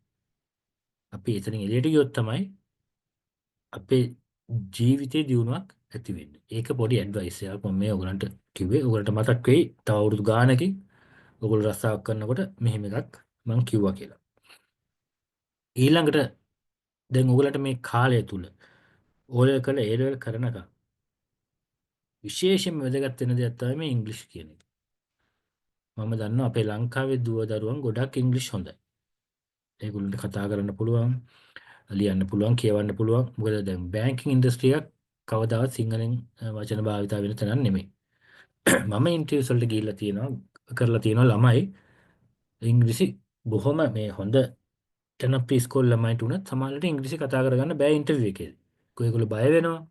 අපි එතනින් එළියට ගියොත් තමයි අපේ ජීවිතේ දියුණුවක් ඇති වෙන්නේ. ඒක පොඩි ඇඩ්වයිස් එකක් මම මේ ඔයගලන්ට කිව්වේ. ඔයගලන්ට මතක් වෙයි තව අවුරුදු ගානකින් ඔයගොල්ලෝ රස්සාවක් කරනකොට මෙහෙම එකක් මම කිව්වා කියලා. ඊළඟට දැන් ඔයගලන්ට මේ කාලය තුල ඕලෙවල් කළ ඒ ලෙවල් කරනකම් විශේෂයෙන්ම වැදගත් වෙන දෙයක් තමයි මේ ඉංග්‍රීසි කියන එක. මම දන්නවා අපේ ලංකාවේ දුව දරුවන් ගොඩක් ඉංග්‍රීසි හොඳයි. ඒගොල්ලන්ට කතා කරන්න පුළුවන්, ලියන්න පුළුවන්, කියවන්න පුළුවන්. මොකද දැන් බැංකින් ඉන්ඩස්ට්‍රි එක කවදාවත් සිංහලෙන් වචන භාවිතා වෙන තැනක් නෙමෙයි. මම ඉන්ටර්වියුස් වලට ගිහිල්ලා කරලා තියෙනවා ළමයි ඉංග්‍රීසි බොහොම මේ හොඳ තැන ප්‍රීස්කෝල් ළමයිට උනත් සමහරවිට ඉංග්‍රීසි කතා කරගන්න බෑ ඉන්ටර්වියු එකේදී. ඒගොල්ලෝ බය වෙනවා.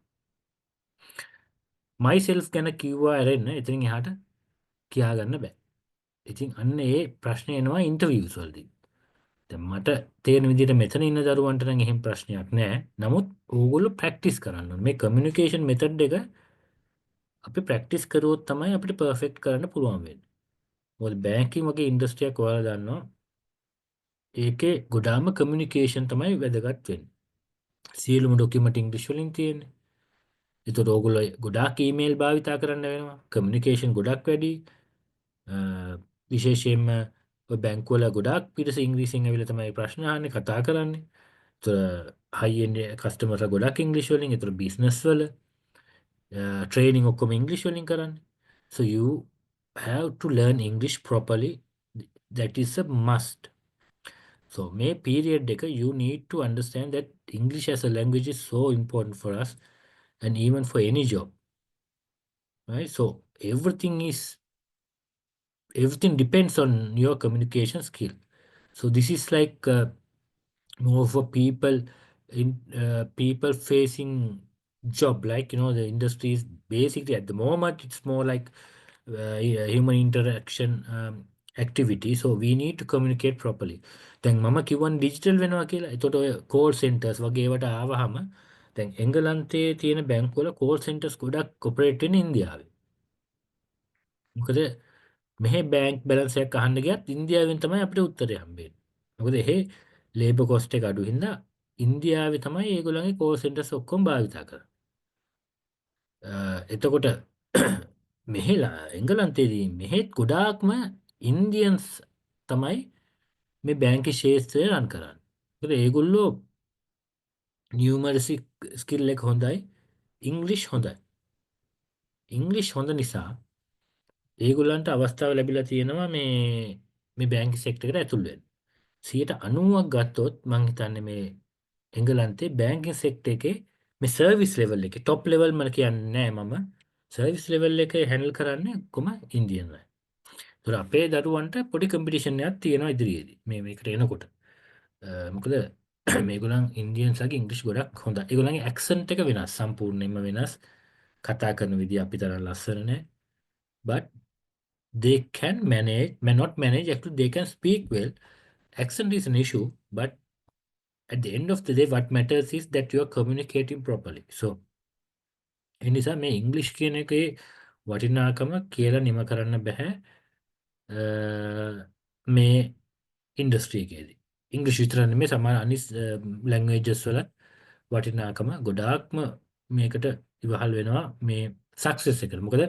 myself ගැන කිව්වා ඇරෙන්න එතනින් එහාට කියා ගන්න බෑ. ඉතින් අන්න ඒ ප්‍රශ්නේ එනවා ඉන්ටර්වියුස් වලදී. දැන් මට තේරෙන විදිහට මෙතන ඉන්න දරුවන්ට නම් එහෙම ප්‍රශ්නයක් නෑ. නමුත් ඕගොල්ලෝ ප්‍රැක්ටිස් කරන්න ඕනේ. මේ කමියුනිකේෂන් මෙතඩ් එක අපි ප්‍රැක්ටිස් කරුවොත් තමයි අපිට පර්ෆෙක්ට් කරන්න පුළුවන් වෙන්නේ. මොකද බැංකින් වගේ ඉන්ඩස්ට්‍රි එකක් ඔයාලා දන්නවා. ඒකේ ගොඩාම කමියුනිකේෂන් තමයි වැදගත් වෙන්නේ. සියලුම ඩොකියුමන්ට් ඉංග්‍රීසි වලින් තියෙන්නේ. ඒතකොට ඕගොල්ලෝ ගොඩාක් ඊමේල් භාවිතා කරන්න වෙනවා. කමියුනිකේෂන් ගොඩක් වැඩි. විශේෂයෙන්ම ඔය බැංකුවල ගොඩාක් පිරිස ඉංග්‍රීසියෙන් ඇවිල්ලා තමයි ප්‍රශ්න අහන්නේ කතා කරන්නේ. ඒතකොට හයි එන්ඩ් කස්ටමර්ස්ලා ගොඩක් ඉංග්‍රීසි වලින්. ඒතකොට බිස්නස් වල training ඔක්කොම ඉංග්‍රීසි වලින් කරන්නේ. So you have to learn English properly. That is a must. So මේ period එක you need to understand that English as a language is so important for us and even for any job. Right? So everything depends on your communication skill. So this is like more for people facing job, like the industry is basically at the moment it's more like human interaction activity, so we need to communicate properly. දැන් මම කිව්වන් digital වෙනවා කියලා. එතකොට ඔය call centers වගේ ඒවට ආවහම දැන් එංගලන්තයේ තියෙන බැංකුවල call centers ගොඩක් operate වෙන්නේ ඉන්දියාවේ. මොකද මෙහි බැංක් බැලන්ස් එකක් අහන්න ගියත් ඉන්දියාවෙන් තමයි අපිට උත්තරේ හම්බෙන්නේ. මොකද එහෙ labor cost එක අඩු හින්දා ඉන්දියාවේ තමයි ඒගොල්ලන්ගේ call centers ඔක්කොම භාවිතා කරන්නේ. එතකොට මෙහෙලා එංගලන්තයේදී මෙහෙත් ගොඩාක්ම ඉන්දියන්ස් තමයි මේ බැංක ශේෂත්‍රය රන් කරන්න. ඒගොල්ලෝ නියමරසි ස්කිල් එක හොඳයි, ඉංග්ලිෂ් හොඳයි. ඉංග්ලිෂ් හොඳ නිසා ඒගොල්ලන්ට අවස්ථාව ලැබිලා තියෙනවා මේ බැංක සෙක්ටර් එකට ඇතුල් වෙන්න. 90ක් ගත්තොත් මං හිතන්නේ මේ එංගලන්තේ බැංකින් සෙක්ටර් එකේ මේ සර්විස් ලෙවල් එකේ টপ ලෙවල් මම කියන්නේ නෑ මම. සර්විස් ලෙවල් එක හැන්ඩල් කරන්නේ කොහොම ඉන්දියන් අය. ඒතර අපේ දරුවන්ට පොඩි කම්පිටිෂන් එකක් තියෙනවා ඉදිරියේදී. මේකට එනකොට. මොකද මේගොල්ලන් ඉන්දියන්ස්ලාගේ ඉංග්‍රීසි ගොඩක් හොඳයි. ඒගොල්ලන්ගේ ඇක්සන්ට් එක වෙනස්, සම්පූර්ණයෙන්ම වෙනස්. කතා කරන විදිය අපි තරම් ලස්සන නෑ. But they can manage, may not manage, actually they can speak well. Accent is an issue, but at the end of the day, what matters is that you are communicating properly. So, ඒ නිසා මේ ඉංග්‍රීසි කියන එකේ වටිනාකම කියලා නිම කරන්න බෑ මේ ඉන්ඩස්ට්‍රි එකේදී. ඉංග්‍රීසි විතර නෙමෙයි සමහර අනිත් ලැන්ග්වේජස් වල වටිනාකම ගොඩාක්ම මේකට ඉවහල් වෙනවා මේ සක්සස් එකට. මොකද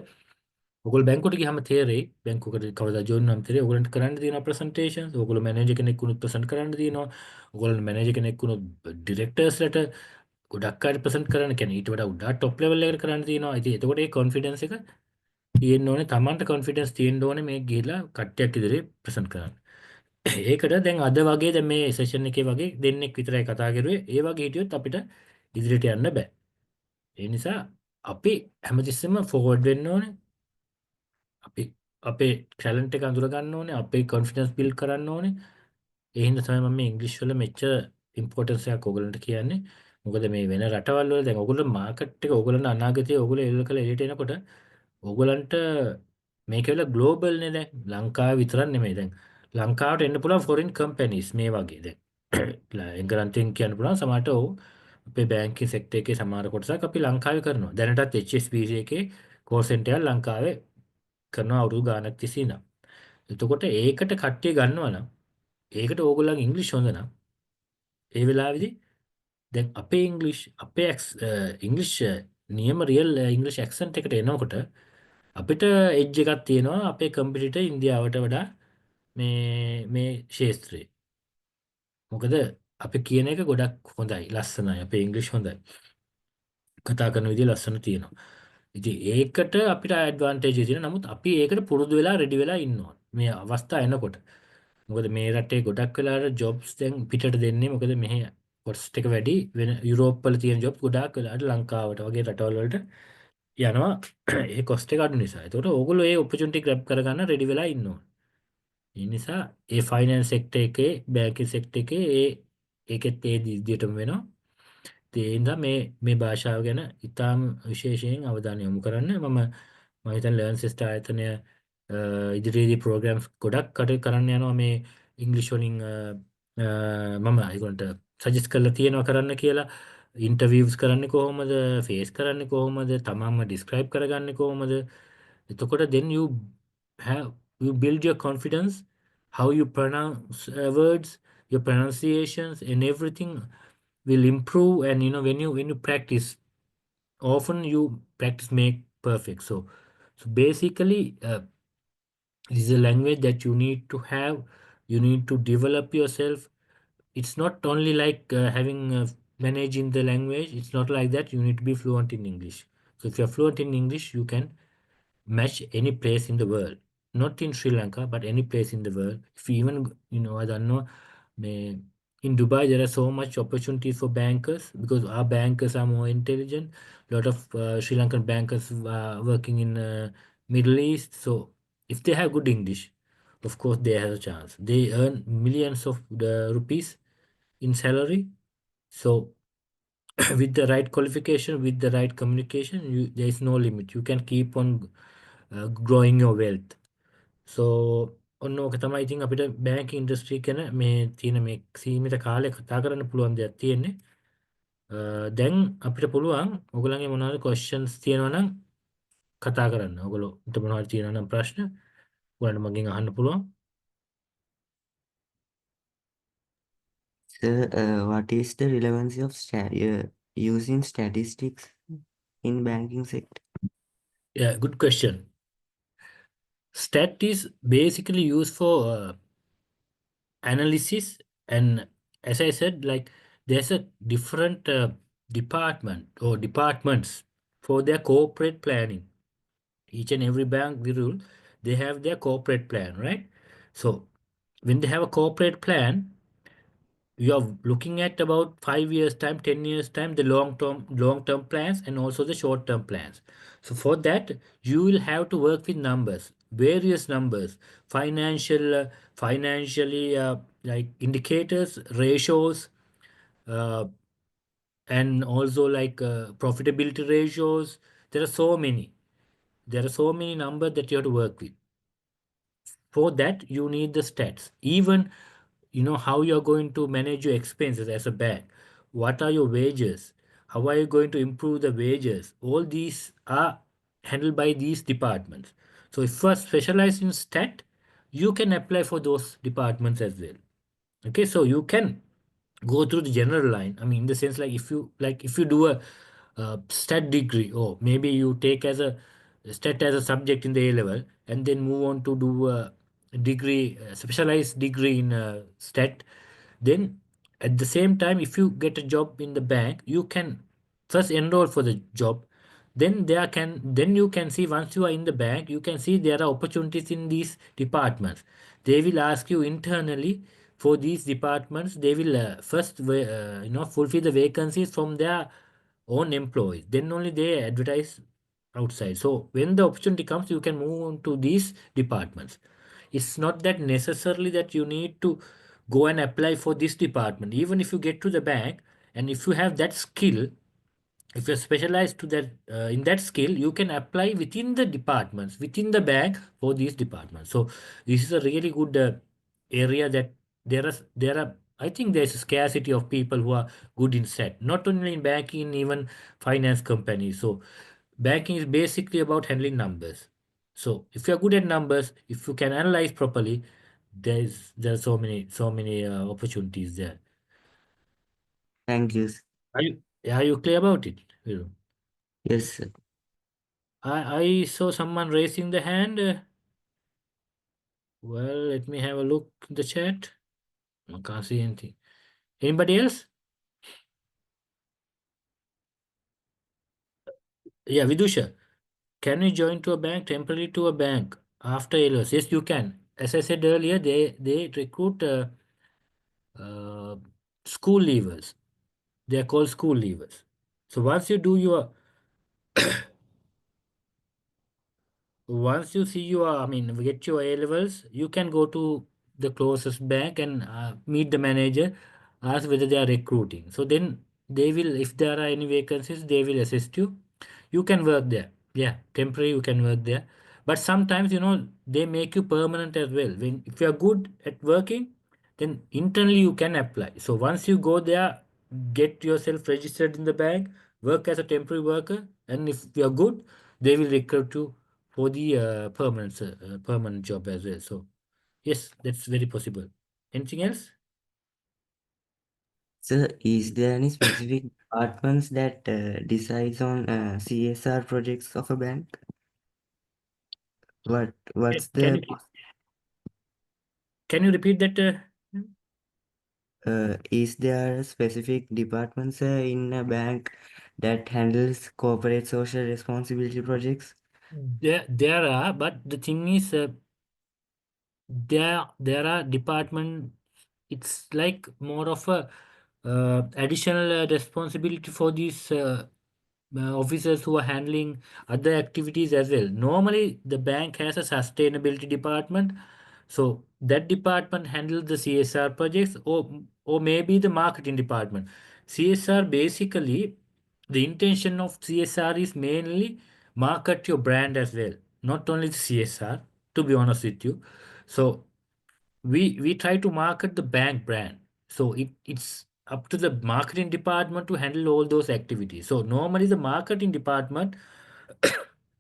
ඔයගොල්ලෝ බැංකුවට ගියාම තේරෙයි බැංකුවකට කවදා ජොයින් නම් තේරෙයි ඔයගොල්ලන්ට කරන්න තියෙන ප්‍රසන්ටේෂන්ස් ඔයගොල්ලෝ මැනේජර් කෙනෙක් වුණොත් ප්‍රසන්ට් කරන්න තියෙනවා ඔයගොල්ලෝ මැනේජර් කෙනෙක් වුණොත් ඩිරෙක්ටර්ස්ලට ගොඩක් අය ප්‍රසන්ට් කරන්න කියන්නේ ඊට වඩා උඩ টොප් ලෙවල් එකකට කරන්න තියෙනවා ඉතින් එතකොට ඒ කොන්ෆිඩන්ස් එක තියෙන්න ඕනේ Tamanට කොන්ෆිඩන්ස් තියෙන්න ඕනේ මේ ගිහිලා කට්ටියක් ඉදිරියේ ප්‍රසන්ට් කරන්න ඒකට දැන් අද වගේ දැන් මේ සෙෂන් එකේ වගේ දෙන්නෙක් විතරයි කතා කරුවේ ඒ වගේ හිටියොත් අපිට ඉදිරියට යන්න බෑ ඒ නිසා අපි හැමතිස්සෙම ෆෝවර්ඩ් වෙන්න ඕනේ අපි අපේ ටැලන්ට් එක අඳුර ගන්න ඕනේ අපේ කොන්ෆිඩන්ස් බිල්ඩ් කරන්න ඕනේ ඒ හින්දා තමයි මම මේ ඉංග්‍රීසි වල මෙච්චර ඉම්පෝටන්ස් එකක් ඔයගලන්ට කියන්නේ මොකද මේ වෙන රටවල් වල දැන් ඔයගොල්ලෝ මාකට් එක ඔයගොල්ලන්ට අනාගතයේ ඔයගොල්ලෝ එල්ල කළ එළියට එනකොට ඔයගොල්ලන්ට මේක වෙලා ග්ලෝබල් නේ දැන් ලංකාව විතරක් නෙමෙයි දැන් ලංකාවට එන්න පුළුවන් ෆොරින් කම්පැනිස් මේ වගේ දැන් එංගලන්තෙන් කියන්න පුළුවන් සමහරට ඔව් අපේ බැංකින් සෙක්ටර් එකේ සමහර කොටසක් අපි ලංකාවේ කරනවා දැනටත් HSBC එකේ කෝල් සෙන්ටර් එක ලංකාවේ කරනවා අවුරුදු ගාණක් තිස්සේ ඉඳන්. එතකොට ඒකට කට්ටිය ගන්නවා නම් ඒකට ඕගොල්ලන්ගේ ඉංග්‍රීසි හොඳ නම් ඒ වෙලාවේදී දැන් අපේ ඉංග්‍රීසි නියම රියල් ඉංග්‍රීසි ඇක්සන්ට් එකට එනකොට අපිට එජ් එකක් තියෙනවා අපේ කම්පිටිටර් ඉන්දියාවට වඩා මේ ශාස්ත්‍රයේ. මොකද අපි කියන එක ගොඩක් හොඳයි ලස්සනයි අපේ ඉංග්‍රීසි හොඳයි. කතා කරන විදිය ලස්සන තියෙනවා. ඉතින් ඒකට අපිට ඇඩ්වාන්ටේජ් එක තියෙනවා. නමුත් අපි ඒකට පුරුදු වෙලා රෙඩි වෙලා ඉන්න ඕන. මේ අවස්ථාව එනකොට. මොකද මේ රටේ ගොඩක් වෙලාවට ජොබ්ස් දැන් පිටට දෙන්නේ මොකද මෙහි කොස්ට් එක වැඩි වෙන යුරෝප් වල තියෙන ජොබ් ගොඩාක් වෙලාවට ලංකාවට වගේ රටවල් වලට යනවා ඒ කොස්ට් එක අඩු නිසා. ඒතකොට ඕගොල්ලෝ ඒ ඔපචුනිටි ග්‍රැබ් කරගන්න රෙඩි වෙලා ඉන්න ඕන. ඒ නිසා ඒ ෆයිනෑන්ස් සෙක්ටර් එකේ බැංකින් සෙක්ටර් එකේ ඒකෙත් ඒ විදිහටම වෙනවා. ඒ හින්දා මේ භාෂාව ගැන ඉතාම විශේෂයෙන් අවධානය යොමු කරන්න මම හිතන්නේ ලර්න් සිස්ටර් ආයතනය ඉදිරියේදී ප්‍රෝග්‍රෑම්ස් ගොඩක් කරන්න යනවා මේ ඉංග්‍රීසි වලින් මම ඒගොල්ලන්ට සජෙස්ට් කරලා තියෙනවා කරන්න කියලා ඉන්ටර්විව්ස් කරන්නේ කොහොමද ෆේස් කරන්නේ කොහොමද තමන්ම ඩිස්ක්‍රයිබ් කරගන්නේ කොහොමද එතකොට then you build your confidence how you pronounce words your pronunciations and everything will improve and when you practice often you practice make perfect so basically this is a language that you need to have you need to develop yourself it's not only like having managing the language it's not like that you need to be fluent in English so if you're fluent in English you can match any place in the world not in Sri Lanka but any place in the world if you even I don't know in Dubai there are so much opportunities for bankers because our bankers are more intelligent a lot of Sri Lankan bankers are working in Middle East so if they have good English of course they have a chance they earn millions of rupees in salary so with the right qualification with the right communication there is no limit you can keep on growing your wealth so ඔන්න ඕක තමයි ඉතින් අපිට banking industry ගැන මේ තියෙන මේ සීමිත කාලේ කතා කරන්න පුළුවන් දෙයක් තියෙන්නේ. දැන් අපිට පුළුවන් ඔයගොල්ලන්ගේ මොනවාරි questions තියෙනවා නම් කතා කරන්න. ඔයගොල්ලෝට මොනවද තියෙනවා නම් ප්‍රශ්න ඔයාලට මගෙන් අහන්න පුළුවන්. Sir, what is the relevancy of using statistics in banking sector? Yeah, good question. Stat is basically used for analysis, and as I said, like there's a different department or departments for their corporate planning. Each and every bank, the rule, they have their corporate plan, right? So when they have a corporate plan, you are looking at about 5 years time, 10 years time, the long term plans and also the short term plans. So for that you will have to work with numbers, various numbers, financially like indicators, ratios, uh, and also like profitability ratios. There are so many numbers that you have to work with. For that you need the stats. Even how you're going to manage your expenses as a bank. What are your wages? How are you going to improve the wages? All these are handled by these departments. So if you are specialized in stat, you can apply for those departments as well. Okay, so you can go through the general line. I mean, in the sense, like if you do a stat degree, or maybe you take as a stat as a subject in the A level and then move on to do a degree, a specialized degree in stat. Then at the same time, if you get a job in the bank, you can first enroll for the job. Then you can see, once you are in the bank, you can see there are opportunities in these departments. They will ask you internally for these departments. They will first fulfill the vacancies from their own employees. Then only they advertise outside. So when the opportunity comes, you can move on to these departments. It's not that necessarily that you need to go and apply for this department. Even if you get to the bank and if you have that skill, if you're specialized to that in that skill, you can apply within the departments, within the bank, for these departments. So this is a really good area that there are I think there's a scarcity of people who are good in set, not only in banking, even finance companies. So banking is basically about handling numbers. So if you're good at numbers, if you can analyze properly, there are so many opportunities there. Thank you. Are you clear about it, Viru? Yes, sir. I saw someone raising the hand. Well, let me have a look in the chat. I can't see anything. Anybody else? Yeah, Vidusha. Can you join to a bank temporarily to a bank after ALOS? Yes, you can. As I said earlier, they recruit uh, school leavers. They are called school leavers. So once you see get your A levels, you can go to the closest bank and meet the manager, ask whether they are recruiting. So then they will, if there are any vacancies, they will assist you. You can work there. Yeah, temporary you can work there. But sometimes they make you permanent as well. When if you are good at working, then internally you can apply. So once you go there, get yourself registered in the bank, work as a temporary worker, and if you are good, they will recruit you for the permanent job as well. So yes, that's very possible. Anything else? Sir, is there any specific departments that decides on CSR projects of a bank? What's Can the you can you repeat that? is there a specific departments in a bank that handles corporate social responsibility projects? There are, but the thing is, there are department. It's like more of a additional responsibility for these officers who are handling other activities as well. Normally, the bank has a sustainability department, so that department handles the CSR projects, or maybe the marketing department. CSR, basically, the intention of CSR is mainly market your brand as well, not only the CSR. To be honest with you, so we try to market the bank brand. So it's up to the marketing department to handle all those activities. So normally the marketing department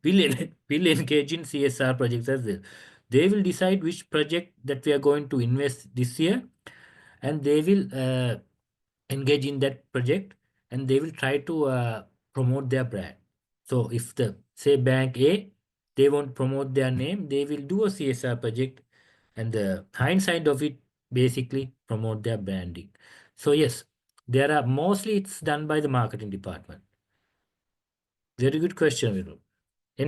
will engage in CSR projects as well. They will decide which project that we are going to invest this year, and they will engage in that project, and they will try to promote their brand. So if the say bank A, they won't promote their name, they will do a CSR project, and the hindsight of it basically promote their branding. So yes, there are mostly it's done by the marketing department. Very good question, Viru.